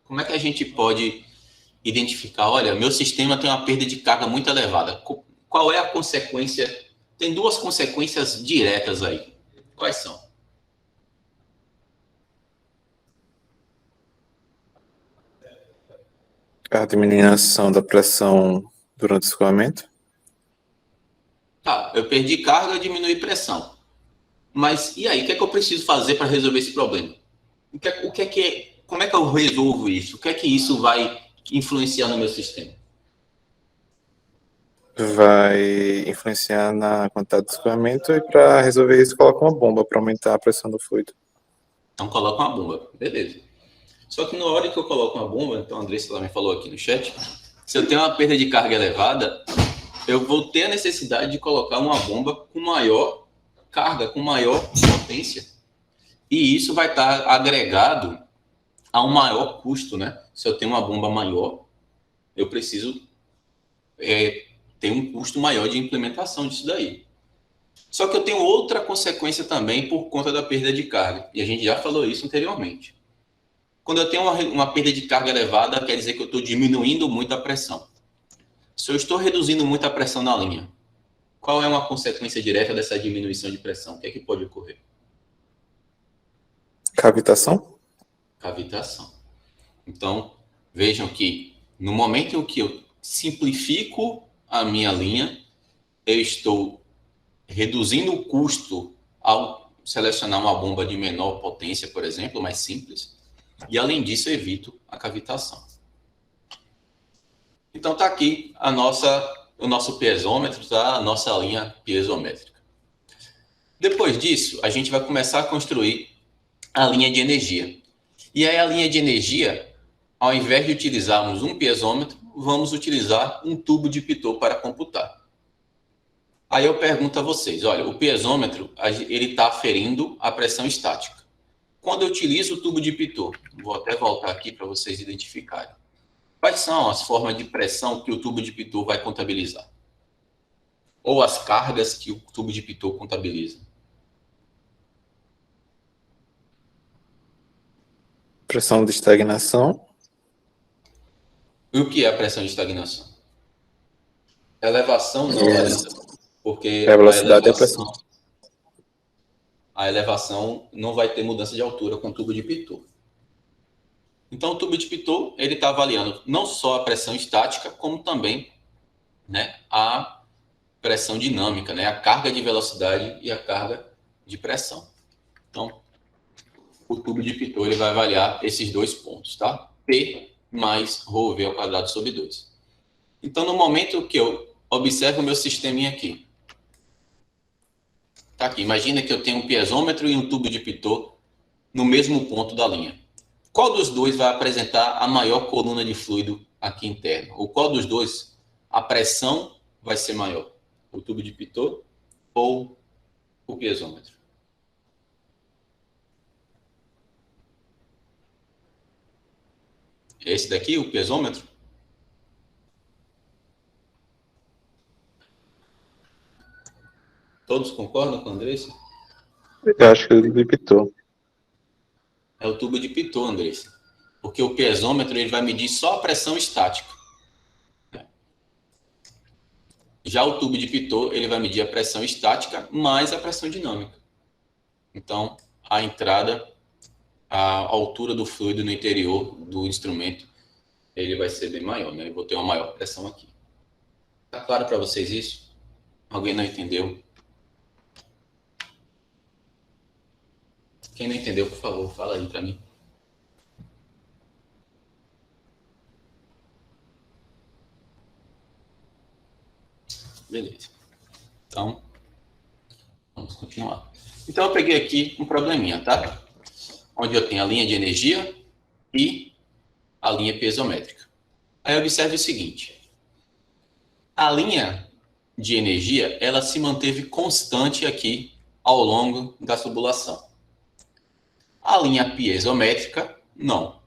Speaker 1: Como é que a gente pode identificar, olha, meu sistema tem uma perda de carga muito elevada. Qual é a consequência? Tem duas consequências diretas aí. Quais são?
Speaker 4: A diminuição da pressão durante o escoamento.
Speaker 1: Tá, eu perdi carga, diminui pressão. Mas e aí, o que é que eu preciso fazer para resolver esse problema? Como é que eu resolvo isso? O que é que isso vai influenciar no meu sistema?
Speaker 4: Vai influenciar na quantidade de escoamento e para resolver isso coloca uma bomba para aumentar a pressão do fluido.
Speaker 1: Então coloca uma bomba, beleza. Só que na hora que eu coloco uma bomba, então a Andressa também falou aqui no chat, se eu tenho uma perda de carga elevada, eu vou ter a necessidade de colocar uma bomba com maior carga, com maior potência. E isso vai estar agregado a um maior custo, né? Se eu tenho uma bomba maior, eu preciso ter um custo maior de implementação disso daí. Só que eu tenho outra consequência também por conta da perda de carga. E a gente já falou isso anteriormente. Quando eu tenho uma perda de carga elevada, quer dizer que eu estou diminuindo muito a pressão. Se eu estou reduzindo muito a pressão na linha, qual é uma consequência direta dessa diminuição de pressão? O que é que pode ocorrer?
Speaker 4: Cavitação?
Speaker 1: Cavitação. Então, vejam que no momento em que eu simplifico a minha linha, eu estou reduzindo o custo ao selecionar uma bomba de menor potência, por exemplo, mais simples, e além disso eu evito a cavitação. Então está aqui o nosso piezômetro, tá? A nossa linha piezométrica. Depois disso, a gente vai começar a construir a linha de energia. E aí a linha de energia, ao invés de utilizarmos um piezômetro, vamos utilizar um tubo de Pitot para computar. Aí eu pergunto a vocês, olha, o piezômetro, ele está aferindo a pressão estática. Quando eu utilizo o tubo de Pitot, vou até voltar aqui para vocês identificarem. Quais são as formas de pressão que o tubo de Pitot vai contabilizar? Ou as cargas que o tubo de Pitot contabiliza?
Speaker 4: Pressão de estagnação?
Speaker 1: E o que é a pressão de estagnação? Elevação não, Larissa, porque
Speaker 4: É a velocidade e a pressão.
Speaker 1: a elevação não vai ter mudança de altura com o tubo de Pitot. Então, o tubo de Pitot ele está avaliando não só a pressão estática, como também, né, a pressão dinâmica, né, a carga de velocidade e a carga de pressão. Então, o tubo de Pitot ele vai avaliar esses dois pontos, tá? P mais ρV ao quadrado sobre 2. Então, no momento que eu observo o meu sisteminha aqui, tá aqui, imagina que eu tenho um piezômetro e um tubo de Pitot no mesmo ponto da linha. Qual dos dois vai apresentar a maior coluna de fluido aqui interna? Ou qual dos dois a pressão vai ser maior? O tubo de Pitot ou o piezômetro? Esse daqui, o piezômetro? Todos concordam com a Andressa?
Speaker 4: Eu acho que ele debitou.
Speaker 1: É o tubo de Pitot, Andressa. Porque o piezômetro ele vai medir só a pressão estática. Já o tubo de Pitot ele vai medir a pressão estática mais a pressão dinâmica. Então, a entrada, a altura do fluido no interior do instrumento, ele vai ser bem maior, né? Eu vou ter uma maior pressão aqui. Tá claro para vocês isso? Alguém não entendeu? Quem não entendeu, por favor, fala aí para mim. Beleza. Então, vamos continuar. Então, eu peguei aqui um probleminha, tá? Onde eu tenho a linha de energia e a linha piezométrica. Aí observe o seguinte. A linha de energia, ela se manteve constante aqui ao longo da tubulação. A linha piezométrica, não.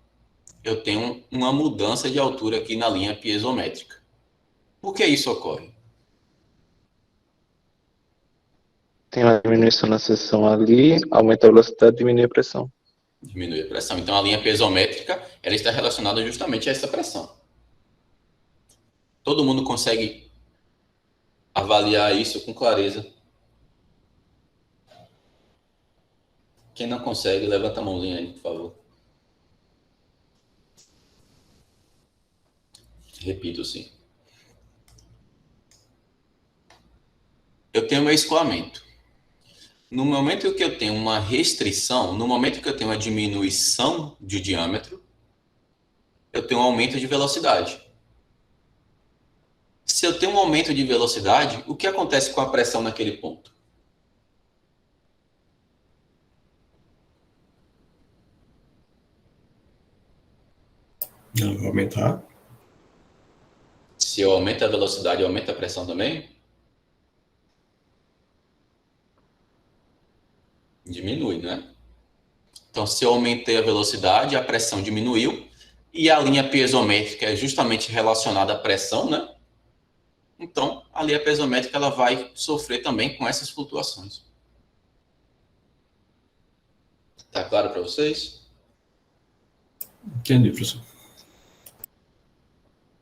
Speaker 1: Eu tenho uma mudança de altura aqui na linha piezométrica. Por que isso ocorre?
Speaker 4: Tem uma diminuição na seção ali, aumenta a velocidade, diminui a pressão.
Speaker 1: Diminui a pressão. Então, a linha piezométrica ela está relacionada justamente a essa pressão. Todo mundo consegue avaliar isso com clareza? Quem não consegue, levanta a mãozinha aí, por favor. Repito, sim. Eu tenho meu escoamento. No momento que eu tenho uma restrição, no momento que eu tenho uma diminuição de diâmetro, eu tenho um aumento de velocidade. Se eu tenho um aumento de velocidade, o que acontece com a pressão naquele ponto?
Speaker 5: Ela vai aumentar.
Speaker 1: Se eu aumento a velocidade, aumenta a pressão também? Diminui, né? Então, se eu aumentei a velocidade, a pressão diminuiu, e a linha piezométrica é justamente relacionada à pressão, né? Então, a linha piezométrica ela vai sofrer também com essas flutuações. Tá claro para vocês?
Speaker 5: Entendi, professor.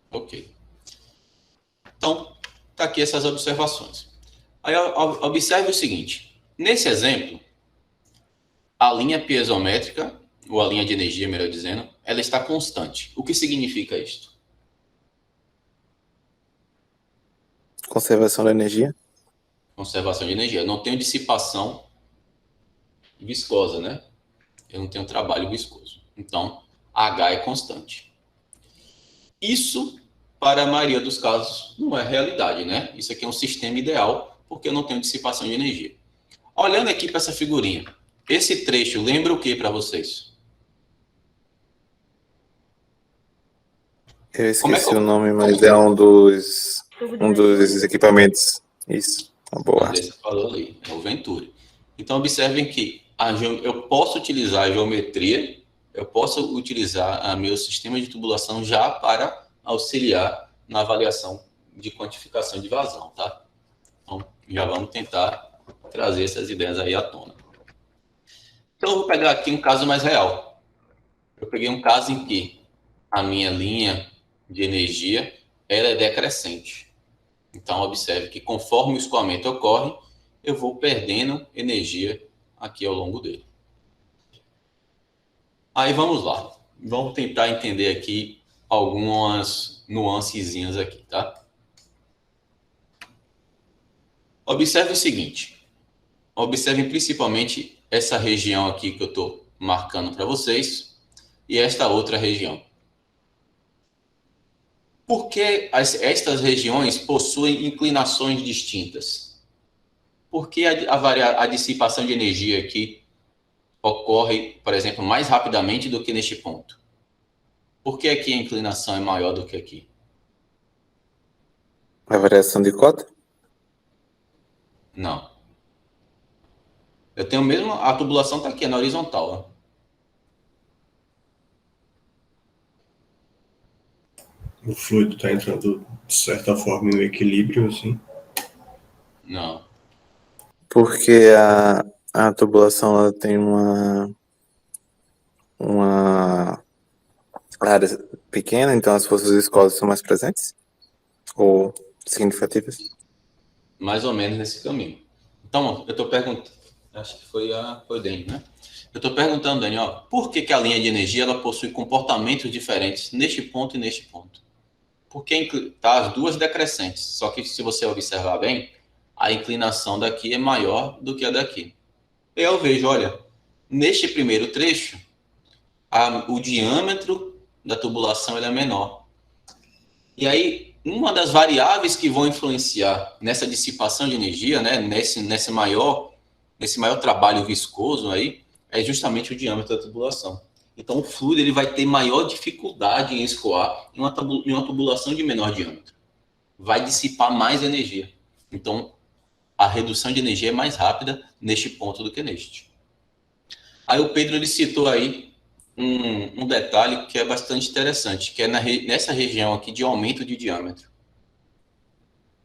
Speaker 1: Ok. aqui essas observações. Aí observe o seguinte. Nesse exemplo, a linha piezométrica, ou a linha de energia, melhor dizendo, ela está constante. O que significa isto?
Speaker 4: Conservação da energia.
Speaker 1: Conservação de energia. Eu não tenho dissipação viscosa, né? Eu não tenho trabalho viscoso. Então, H é constante. Isso, para a maioria dos casos, não é realidade, né? Isso aqui é um sistema ideal, porque eu não tenho dissipação de energia. Olhando aqui para essa figurinha, esse trecho lembra o que para vocês?
Speaker 4: Eu
Speaker 1: Como é
Speaker 4: esqueci
Speaker 1: que eu-
Speaker 4: o nome, mas é um dos equipamentos. Isso, uma boa.
Speaker 1: Andressa falou ali, é o Venturi. Então, observem que eu posso utilizar a geometria, eu posso utilizar a meu sistema de tubulação já para auxiliar na avaliação de quantificação de vazão, tá? Então, já vamos tentar trazer essas ideias aí à tona. Então, eu vou pegar aqui um caso mais real. Eu peguei um caso em que a minha linha de energia ela é decrescente. Então, observe que conforme o escoamento ocorre, eu vou perdendo energia aqui ao longo dele. Aí vamos lá. Vamos tentar entender aqui algumas nuancezinhas aqui, tá? Observe o seguinte. Observem principalmente essa região aqui que eu estou marcando para vocês e esta outra região. Por que estas regiões possuem inclinações distintas? Por que a dissipação de energia aqui ocorre, por exemplo, mais rapidamente do que neste ponto? Por que aqui a inclinação é maior do que aqui?
Speaker 4: A variação de cota?
Speaker 1: Não. Eu tenho mesmo, a tubulação está aqui, é na horizontal. Ó.
Speaker 5: O fluido está entrando, de certa forma, em equilíbrio, assim.
Speaker 1: Não.
Speaker 4: Porque a tubulação ela tem uma área pequena, então as forças viscosas são mais presentes? Ou significativas?
Speaker 1: Mais ou menos nesse caminho. Então, eu estou perguntando, acho que foi o Dani, né? Eu estou perguntando, Dani, ó, por que a linha de energia ela possui comportamentos diferentes neste ponto e neste ponto? Porque tá as duas decrescentes, só que se você observar bem, a inclinação daqui é maior do que a daqui. Eu vejo, olha, neste primeiro trecho, o diâmetro da tubulação ele é menor. E aí, uma das variáveis que vão influenciar nessa dissipação de energia, né, nesse maior trabalho viscoso aí, é justamente o diâmetro da tubulação. Então, o fluido ele vai ter maior dificuldade em escoar em uma tubulação de menor diâmetro. Vai dissipar mais energia. Então, a redução de energia é mais rápida neste ponto do que neste. Aí o Pedro ele citou aí um detalhe que é bastante interessante, que é nessa região aqui de aumento de diâmetro,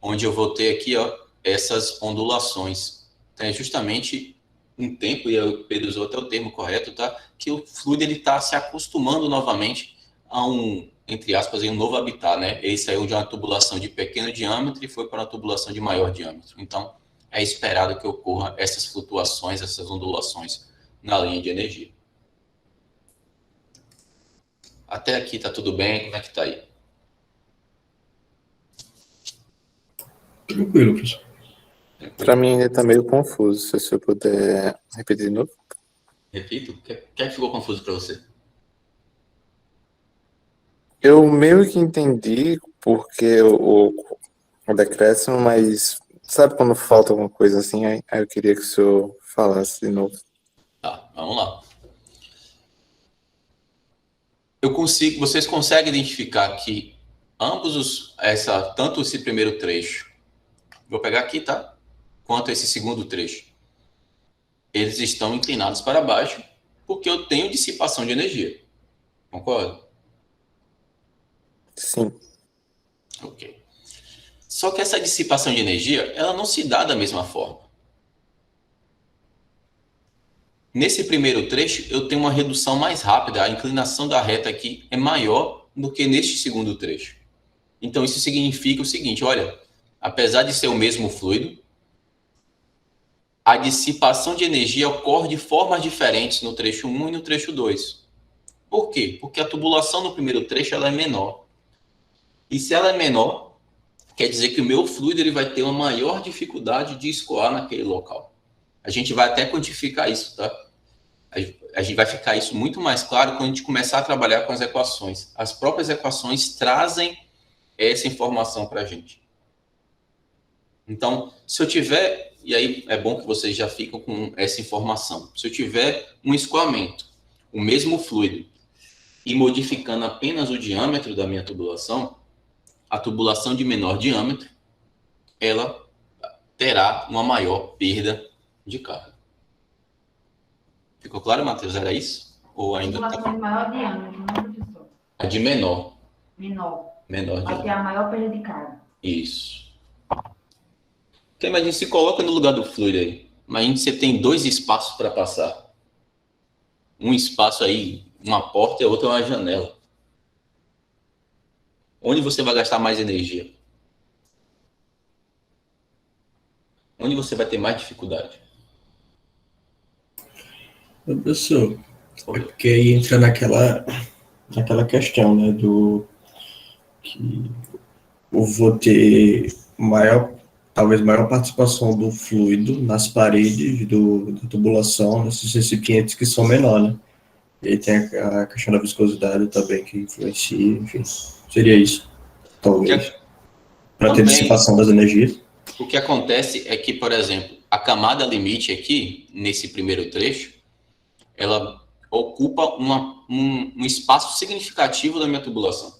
Speaker 1: onde eu vou ter aqui ó, essas ondulações. Então, é justamente um tempo, e o Pedro usou até o termo correto, tá? Que o fluido está se acostumando novamente a entre aspas, um novo habitat, né? Ele saiu de uma tubulação de pequeno diâmetro e foi para uma tubulação de maior diâmetro. Então, é esperado que ocorra essas flutuações, essas ondulações na linha de energia. Até aqui tá tudo bem? Como é que tá aí?
Speaker 5: Tranquilo, professor.
Speaker 4: Para mim ainda está meio confuso, se você puder repetir de novo.
Speaker 1: Repito? O que ficou confuso para você?
Speaker 4: Eu meio que entendi porque o decréscimo, mas sabe quando falta alguma coisa assim? Aí eu queria que o senhor falasse de novo.
Speaker 1: Tá, vamos lá. Vocês conseguem identificar que tanto esse primeiro trecho, vou pegar aqui, tá? Quanto esse segundo trecho, eles estão inclinados para baixo porque eu tenho dissipação de energia. Concorda?
Speaker 4: Sim.
Speaker 1: Ok. Só que essa dissipação de energia, ela não se dá da mesma forma. Nesse primeiro trecho, eu tenho uma redução mais rápida, a inclinação da reta aqui é maior do que neste segundo trecho. Então, isso significa o seguinte, olha, apesar de ser o mesmo fluido, a dissipação de energia ocorre de formas diferentes no trecho 1 e no trecho 2. Por quê? Porque a tubulação no primeiro trecho ela é menor. E se ela é menor, quer dizer que o meu fluido ele vai ter uma maior dificuldade de escoar naquele local. A gente vai até quantificar isso, tá? A gente vai ficar isso muito mais claro quando a gente começar a trabalhar com as equações. As próprias equações trazem essa informação para a gente. Então, se eu tiver, e aí é bom que vocês já ficam com essa informação, se eu tiver um escoamento, o mesmo fluido, e modificando apenas o diâmetro da minha tubulação, a tubulação de menor diâmetro, ela terá uma maior perda de carga. Ficou claro, Matheus? Era isso? Ou ainda
Speaker 6: Tubulação de maior diâmetro, não, professor?
Speaker 1: A de menor.
Speaker 6: Menor.
Speaker 1: Menor
Speaker 6: Vai
Speaker 1: diâmetro.
Speaker 6: ter a maior perda de carga.
Speaker 1: Isso. Então, imagine, se coloca no lugar do fluido aí. Imagine que você tem 2 espaços para passar. Um espaço aí, uma porta e a outra uma janela. Onde você vai gastar mais energia? Onde você vai ter mais dificuldade?
Speaker 5: Professor, é porque aí entra naquela questão, né, do que eu vou ter talvez maior participação do fluido nas paredes da tubulação, nesses recipientes que são menores, né? E aí tem a questão da viscosidade também que influencia, enfim, seria isso, talvez, para ter
Speaker 1: Também,
Speaker 5: dissipação das energias.
Speaker 1: o que acontece é que, por exemplo, a camada limite aqui, nesse primeiro trecho, ela ocupa um espaço significativo da minha tubulação.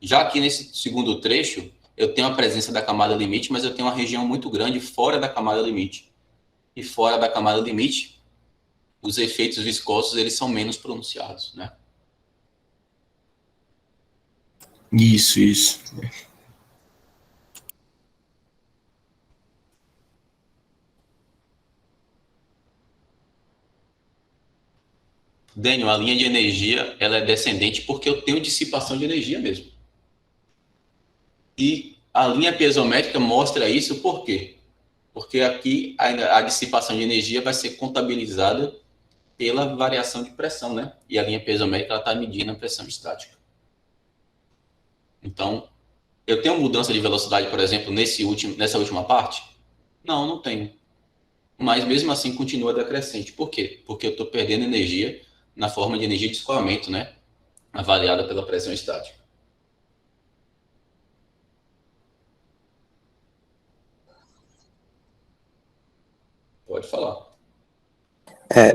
Speaker 1: Já aqui nesse segundo trecho, eu tenho a presença da camada limite, mas eu tenho uma região muito grande fora da camada limite. E fora da camada limite, os efeitos viscosos eles são menos pronunciados, né?
Speaker 5: Isso.
Speaker 1: Daniel, a linha de energia ela é descendente porque eu tenho dissipação de energia mesmo. E a linha piezométrica mostra isso por quê? Porque aqui a dissipação de energia vai ser contabilizada pela variação de pressão, né? E a linha piezométrica está medindo a pressão estática. Então, eu tenho mudança de velocidade, por exemplo, nessa última parte? Não tenho. Mas mesmo assim continua decrescente. Por quê? Porque eu estou perdendo energia na forma de energia de escoamento, né? Avaliada pela pressão estática. Pode falar.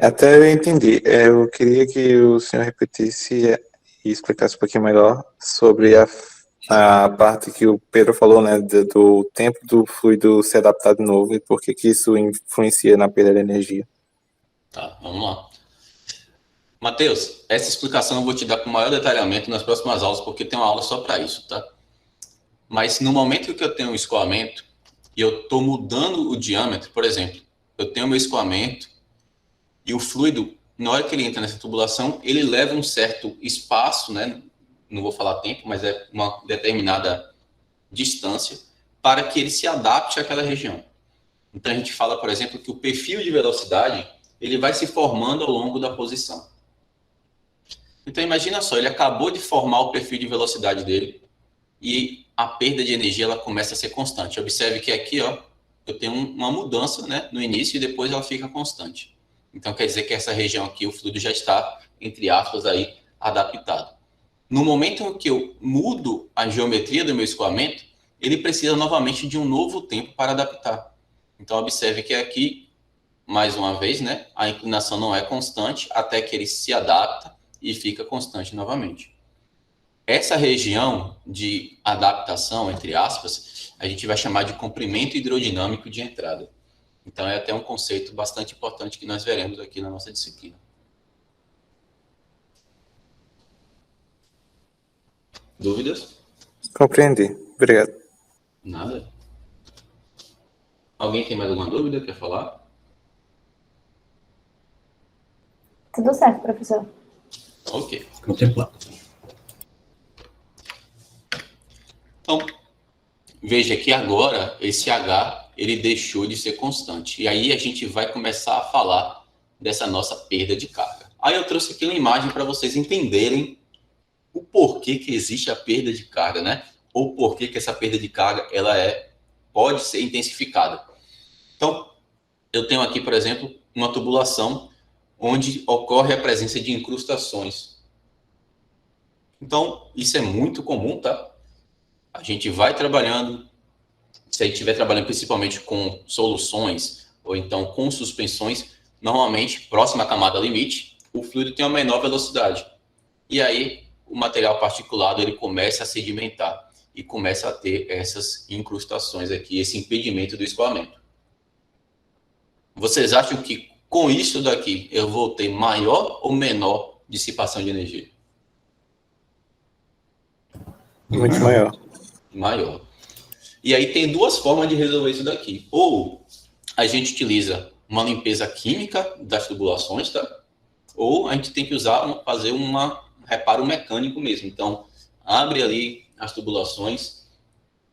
Speaker 4: Até eu entendi. Eu queria que o senhor repetisse e explicasse um pouquinho melhor sobre a parte que o Pedro falou, né, do tempo do fluido se adaptar de novo e por que isso influencia na perda de energia.
Speaker 1: Tá, vamos lá. Matheus, essa explicação eu vou te dar com maior detalhamento nas próximas aulas, porque tem uma aula só para isso, tá? Mas no momento que eu tenho um escoamento e eu estou mudando o diâmetro, por exemplo, eu tenho meu escoamento e o fluido, na hora que ele entra nessa tubulação, ele leva um certo espaço, né? Não vou falar tempo, mas é uma determinada distância para que ele se adapte àquela região. Então a gente fala, por exemplo, que o perfil de velocidade ele vai se formando ao longo da posição. Então imagina só, ele acabou de formar o perfil de velocidade dele e a perda de energia ela começa a ser constante. Observe que aqui, ó, eu tenho uma mudança, né, no início e depois ela fica constante. Então quer dizer que essa região aqui, o fluido já está, entre aspas, aí, adaptado. No momento em que eu mudo a geometria do meu escoamento, ele precisa novamente de um novo tempo para adaptar. Então observe que aqui, mais uma vez, né, a inclinação não é constante até que ele se adapta e fica constante novamente. Essa região de adaptação, entre aspas, a gente vai chamar de comprimento hidrodinâmico de entrada. Então é até um conceito bastante importante que nós veremos aqui na nossa disciplina. Dúvidas?
Speaker 4: Compreendi. Obrigado.
Speaker 1: Nada? Alguém tem mais alguma dúvida? Quer falar?
Speaker 2: Tudo certo, professor.
Speaker 1: Ok.
Speaker 5: Contemplado.
Speaker 1: Então, veja que agora esse H ele deixou de ser constante. E aí a gente vai começar a falar dessa nossa perda de carga. Aí eu trouxe aqui uma imagem para vocês entenderem o porquê que existe a perda de carga, né? Ou porquê que essa perda de carga pode ser intensificada. Então, eu tenho aqui, por exemplo, uma tubulação onde ocorre a presença de incrustações. Então, isso é muito comum, tá? A gente vai trabalhando, se a gente estiver trabalhando principalmente com soluções ou então com suspensões, normalmente, próxima à camada limite, o fluido tem uma menor velocidade. E aí, o material particulado ele começa a sedimentar e começa a ter essas incrustações aqui, esse impedimento do escoamento. Vocês acham que com isso daqui eu vou ter maior ou menor dissipação de energia?
Speaker 4: Muito maior.
Speaker 1: Maior. E aí tem duas formas de resolver isso daqui. Ou a gente utiliza uma limpeza química das tubulações, tá? Ou a gente tem que fazer um reparo mecânico mesmo. Então, abre ali as tubulações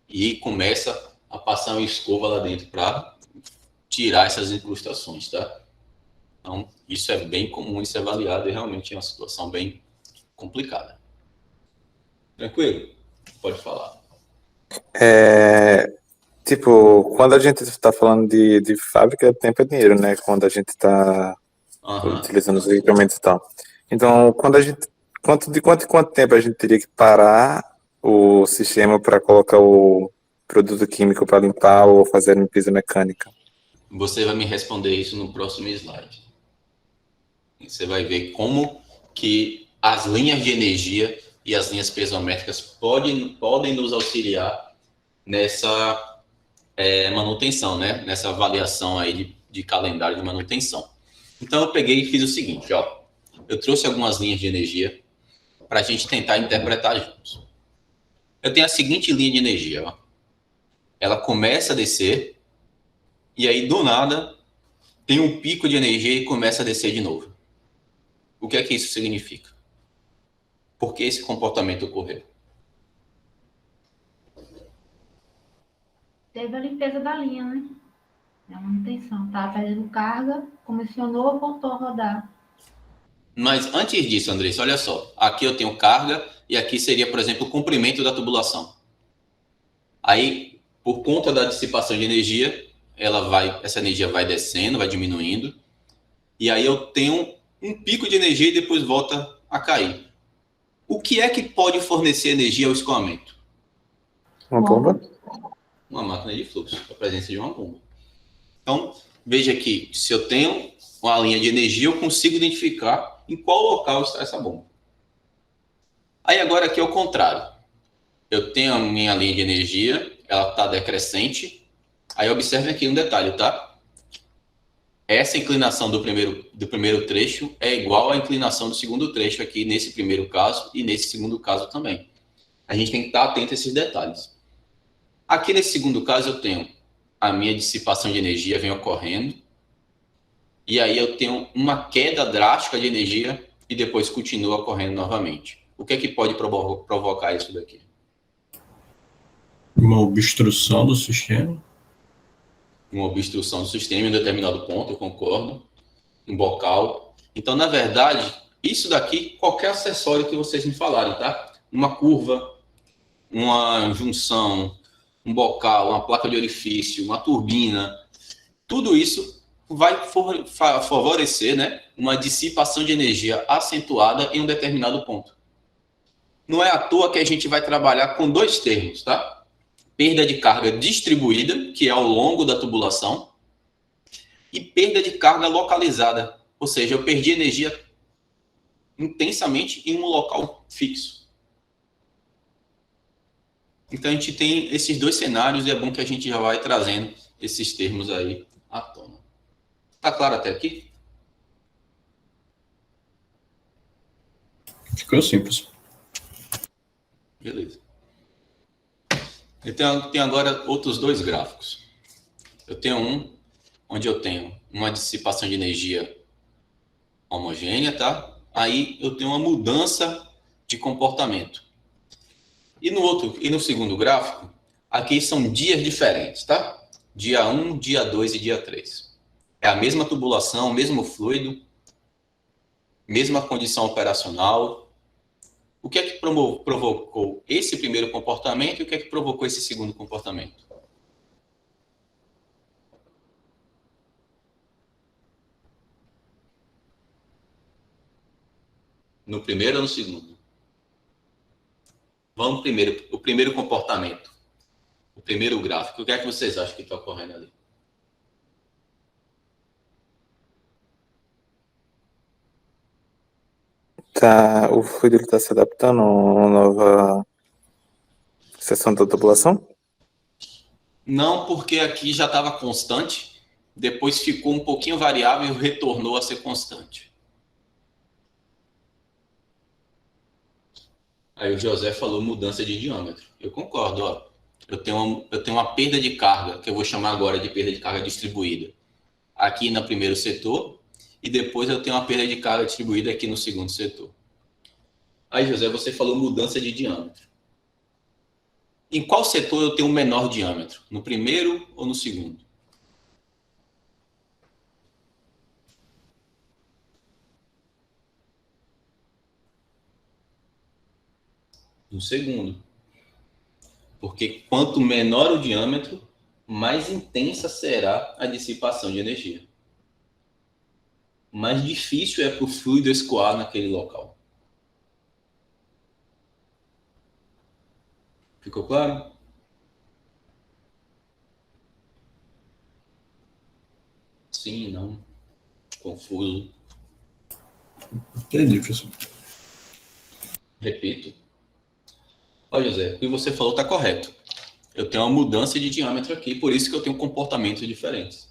Speaker 1: e começa a passar uma escova lá dentro para tirar essas incrustações, tá? Então, isso é bem comum de ser avaliado e realmente é uma situação bem complicada. Tranquilo? Pode falar.
Speaker 4: Tipo, quando a gente está falando de fábrica, tempo é dinheiro, né? Quando a gente está utilizando os equipamentos e tal. Então, de quanto em quanto tempo a gente teria que parar o sistema para colocar o produto químico para limpar ou fazer a limpeza mecânica?
Speaker 1: Você vai me responder isso no próximo slide. Você vai ver como que as linhas de energia e as linhas piezométricas podem nos auxiliar nessa manutenção, né? Nessa avaliação aí de calendário de manutenção. Então, eu peguei e fiz o seguinte, ó. Eu trouxe algumas linhas de energia para a gente tentar interpretar juntos. Eu tenho a seguinte linha de energia, ó. Ela começa a descer e aí, do nada, tem um pico de energia e começa a descer de novo. O que é que isso significa? Por que esse comportamento ocorreu?
Speaker 6: Teve a limpeza da linha, né? É a manutenção. Estava fazendo carga, comissionou, voltou a rodar.
Speaker 1: Mas antes disso, Andressa, olha só. Aqui eu tenho carga e aqui seria, por exemplo, o comprimento da tubulação. Aí, por conta da dissipação de energia, essa energia vai descendo, vai diminuindo. E aí eu tenho um pico de energia e depois volta a cair. O que é que pode fornecer energia ao escoamento?
Speaker 4: Uma bomba?
Speaker 1: Uma máquina de fluxo, a presença de uma bomba. Então, veja que se eu tenho uma linha de energia, eu consigo identificar em qual local está essa bomba. Aí agora aqui é o contrário. Eu tenho a minha linha de energia, ela está decrescente. Aí observe aqui um detalhe, tá? Essa inclinação do primeiro trecho é igual à inclinação do segundo trecho aqui nesse primeiro caso e nesse segundo caso também. A gente tem que estar atento a esses detalhes. Aqui nesse segundo caso eu tenho a minha dissipação de energia vem ocorrendo e aí eu tenho uma queda drástica de energia e depois continua ocorrendo novamente. O que é que pode provocar isso daqui?
Speaker 5: Uma obstrução do sistema.
Speaker 1: Uma obstrução do sistema em um determinado ponto, eu concordo. Um bocal. Então, na verdade, isso daqui, qualquer acessório que vocês me falarem, tá? Uma curva, uma junção, um bocal, uma placa de orifício, uma turbina, tudo isso vai favorecer, né, uma dissipação de energia acentuada em um determinado ponto. Não é à toa que a gente vai trabalhar com dois termos, tá? Perda de carga distribuída, que é ao longo da tubulação, e perda de carga localizada, ou seja, eu perdi energia intensamente em um local fixo. Então a gente tem esses dois cenários e é bom que a gente já vai trazendo esses termos aí à tona. Tá claro até aqui?
Speaker 5: Ficou simples.
Speaker 1: Beleza. Então, tem agora outros dois gráficos. Eu tenho um onde eu tenho uma dissipação de energia homogênea, tá? Aí eu tenho uma mudança de comportamento. E no segundo gráfico, Aqui são dias diferentes, tá? Dia 1, dia 2 e dia 3. É a mesma tubulação, mesmo fluido, mesma condição operacional. O que é que provocou esse primeiro comportamento e o que é que provocou esse segundo comportamento? No primeiro ou no segundo? Vamos primeiro, o primeiro comportamento, o primeiro gráfico. O que é que vocês acham que está ocorrendo ali?
Speaker 4: Tá, o fluido está se adaptando a uma nova seção da tubulação?
Speaker 1: Não, porque aqui já estava constante, depois ficou um pouquinho variável e retornou a ser constante. Aí o José falou mudança de diâmetro. Eu concordo, ó. Eu tenho uma perda de carga, que eu vou chamar agora de perda de carga distribuída, aqui no primeiro setor, e depois eu tenho uma perda de carga distribuída aqui no segundo setor. Aí, José, você falou mudança de diâmetro. Em qual setor eu tenho um menor diâmetro? No primeiro ou no segundo? No segundo. Porque quanto menor o diâmetro, mais intensa será a dissipação de energia. Mais difícil é para o fluido escoar naquele local. Ficou claro? Sim, não. Confuso.
Speaker 5: Entendi, professor.
Speaker 1: Repito. Olha, José, o que você falou está correto. Eu tenho uma mudança de diâmetro aqui, por isso que eu tenho comportamentos diferentes.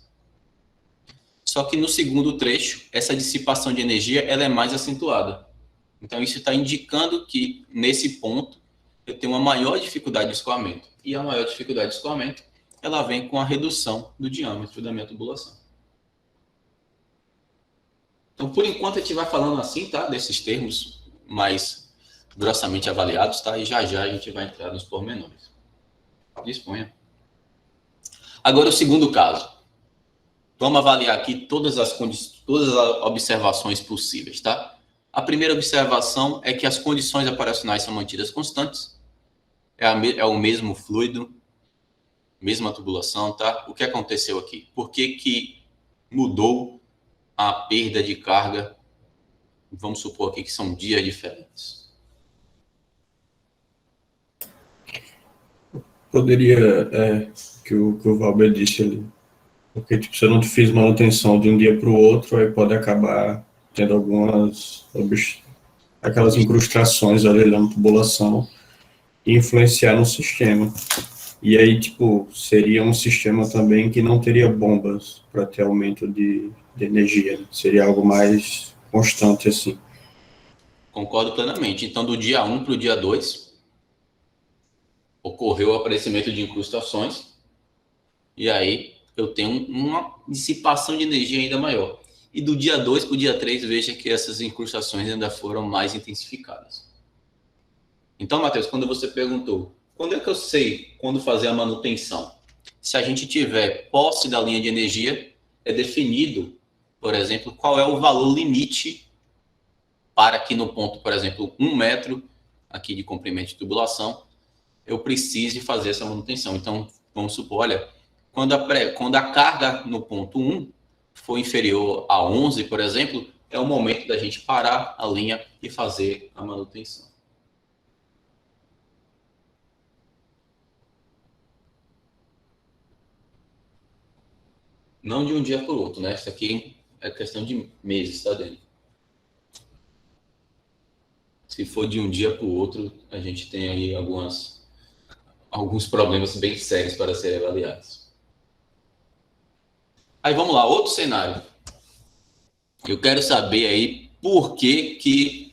Speaker 1: Só que no segundo trecho, essa dissipação de energia ela é mais acentuada. Então, isso está indicando que, nesse ponto, eu tenho uma maior dificuldade de escoamento. E a maior dificuldade de escoamento, ela vem com a redução do diâmetro da minha tubulação. Então, por enquanto, a gente vai falando assim, tá? Desses termos mais grossamente avaliados, tá? E já já a gente vai entrar nos pormenores. Disponha. Agora, o segundo caso. Vamos avaliar aqui todas as observações possíveis, tá? A primeira observação é que as condições operacionais são mantidas constantes. É o mesmo fluido, mesma tubulação, tá? O que aconteceu aqui? Por que mudou a perda de carga? Vamos supor aqui que são dias diferentes.
Speaker 5: Poderia, que o Valber disse ali, porque tipo, se eu não fiz manutenção de um dia para o outro, aí pode acabar tendo aquelas incrustações ali na tubulação e influenciar no sistema. E aí, tipo, seria um sistema também que não teria bombas para ter aumento de energia, né? Seria algo mais constante assim.
Speaker 1: Concordo plenamente. Então, do dia 1 para o dia 2, ocorreu o aparecimento de incrustações, e aí eu tenho uma dissipação de energia ainda maior. E do dia 2 para o dia 3, veja que essas incrustações ainda foram mais intensificadas. Então, Matheus, quando você perguntou, quando é que eu sei quando fazer a manutenção? Se a gente tiver posse da linha de energia, é definido, por exemplo, qual é o valor limite para que no ponto, por exemplo, 1 metro aqui de comprimento de tubulação, eu precise fazer essa manutenção. Então, vamos supor, olha, quando a carga no ponto 1 for inferior a 11, por exemplo, é o momento da gente parar a linha e fazer a manutenção. Não de um dia para o outro, né? Isso aqui é questão de meses, tá, Dani? Se for de um dia para o outro, a gente tem aí alguns problemas bem sérios para serem avaliados. Aí vamos lá, outro cenário. Eu quero saber aí por que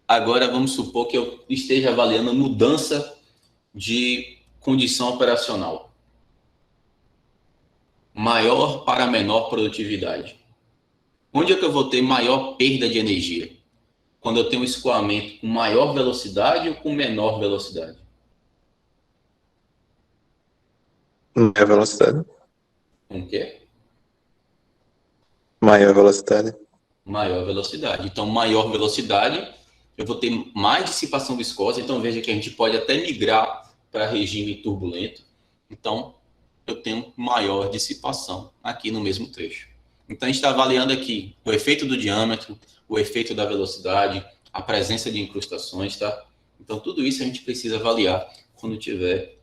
Speaker 1: agora vamos supor que eu esteja avaliando a mudança de condição operacional. Maior para menor produtividade. Onde é que eu vou ter maior perda de energia? Quando eu tenho um escoamento com maior velocidade ou com menor velocidade?
Speaker 4: Maior velocidade.
Speaker 1: Com quê?
Speaker 4: Maior velocidade.
Speaker 1: Maior velocidade. Então, maior velocidade, eu vou ter mais dissipação viscosa. Então, veja que a gente pode até migrar para regime turbulento. Então, eu tenho maior dissipação aqui no mesmo trecho. Então, a gente está avaliando aqui o efeito do diâmetro, o efeito da velocidade, a presença de incrustações, tá? Então, tudo isso a gente precisa avaliar quando estiver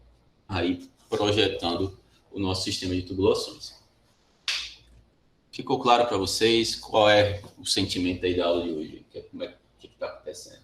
Speaker 1: aí projetando o nosso sistema de tubulações. Ficou claro para vocês qual é o sentimento aí da aula de hoje? Como é que está acontecendo?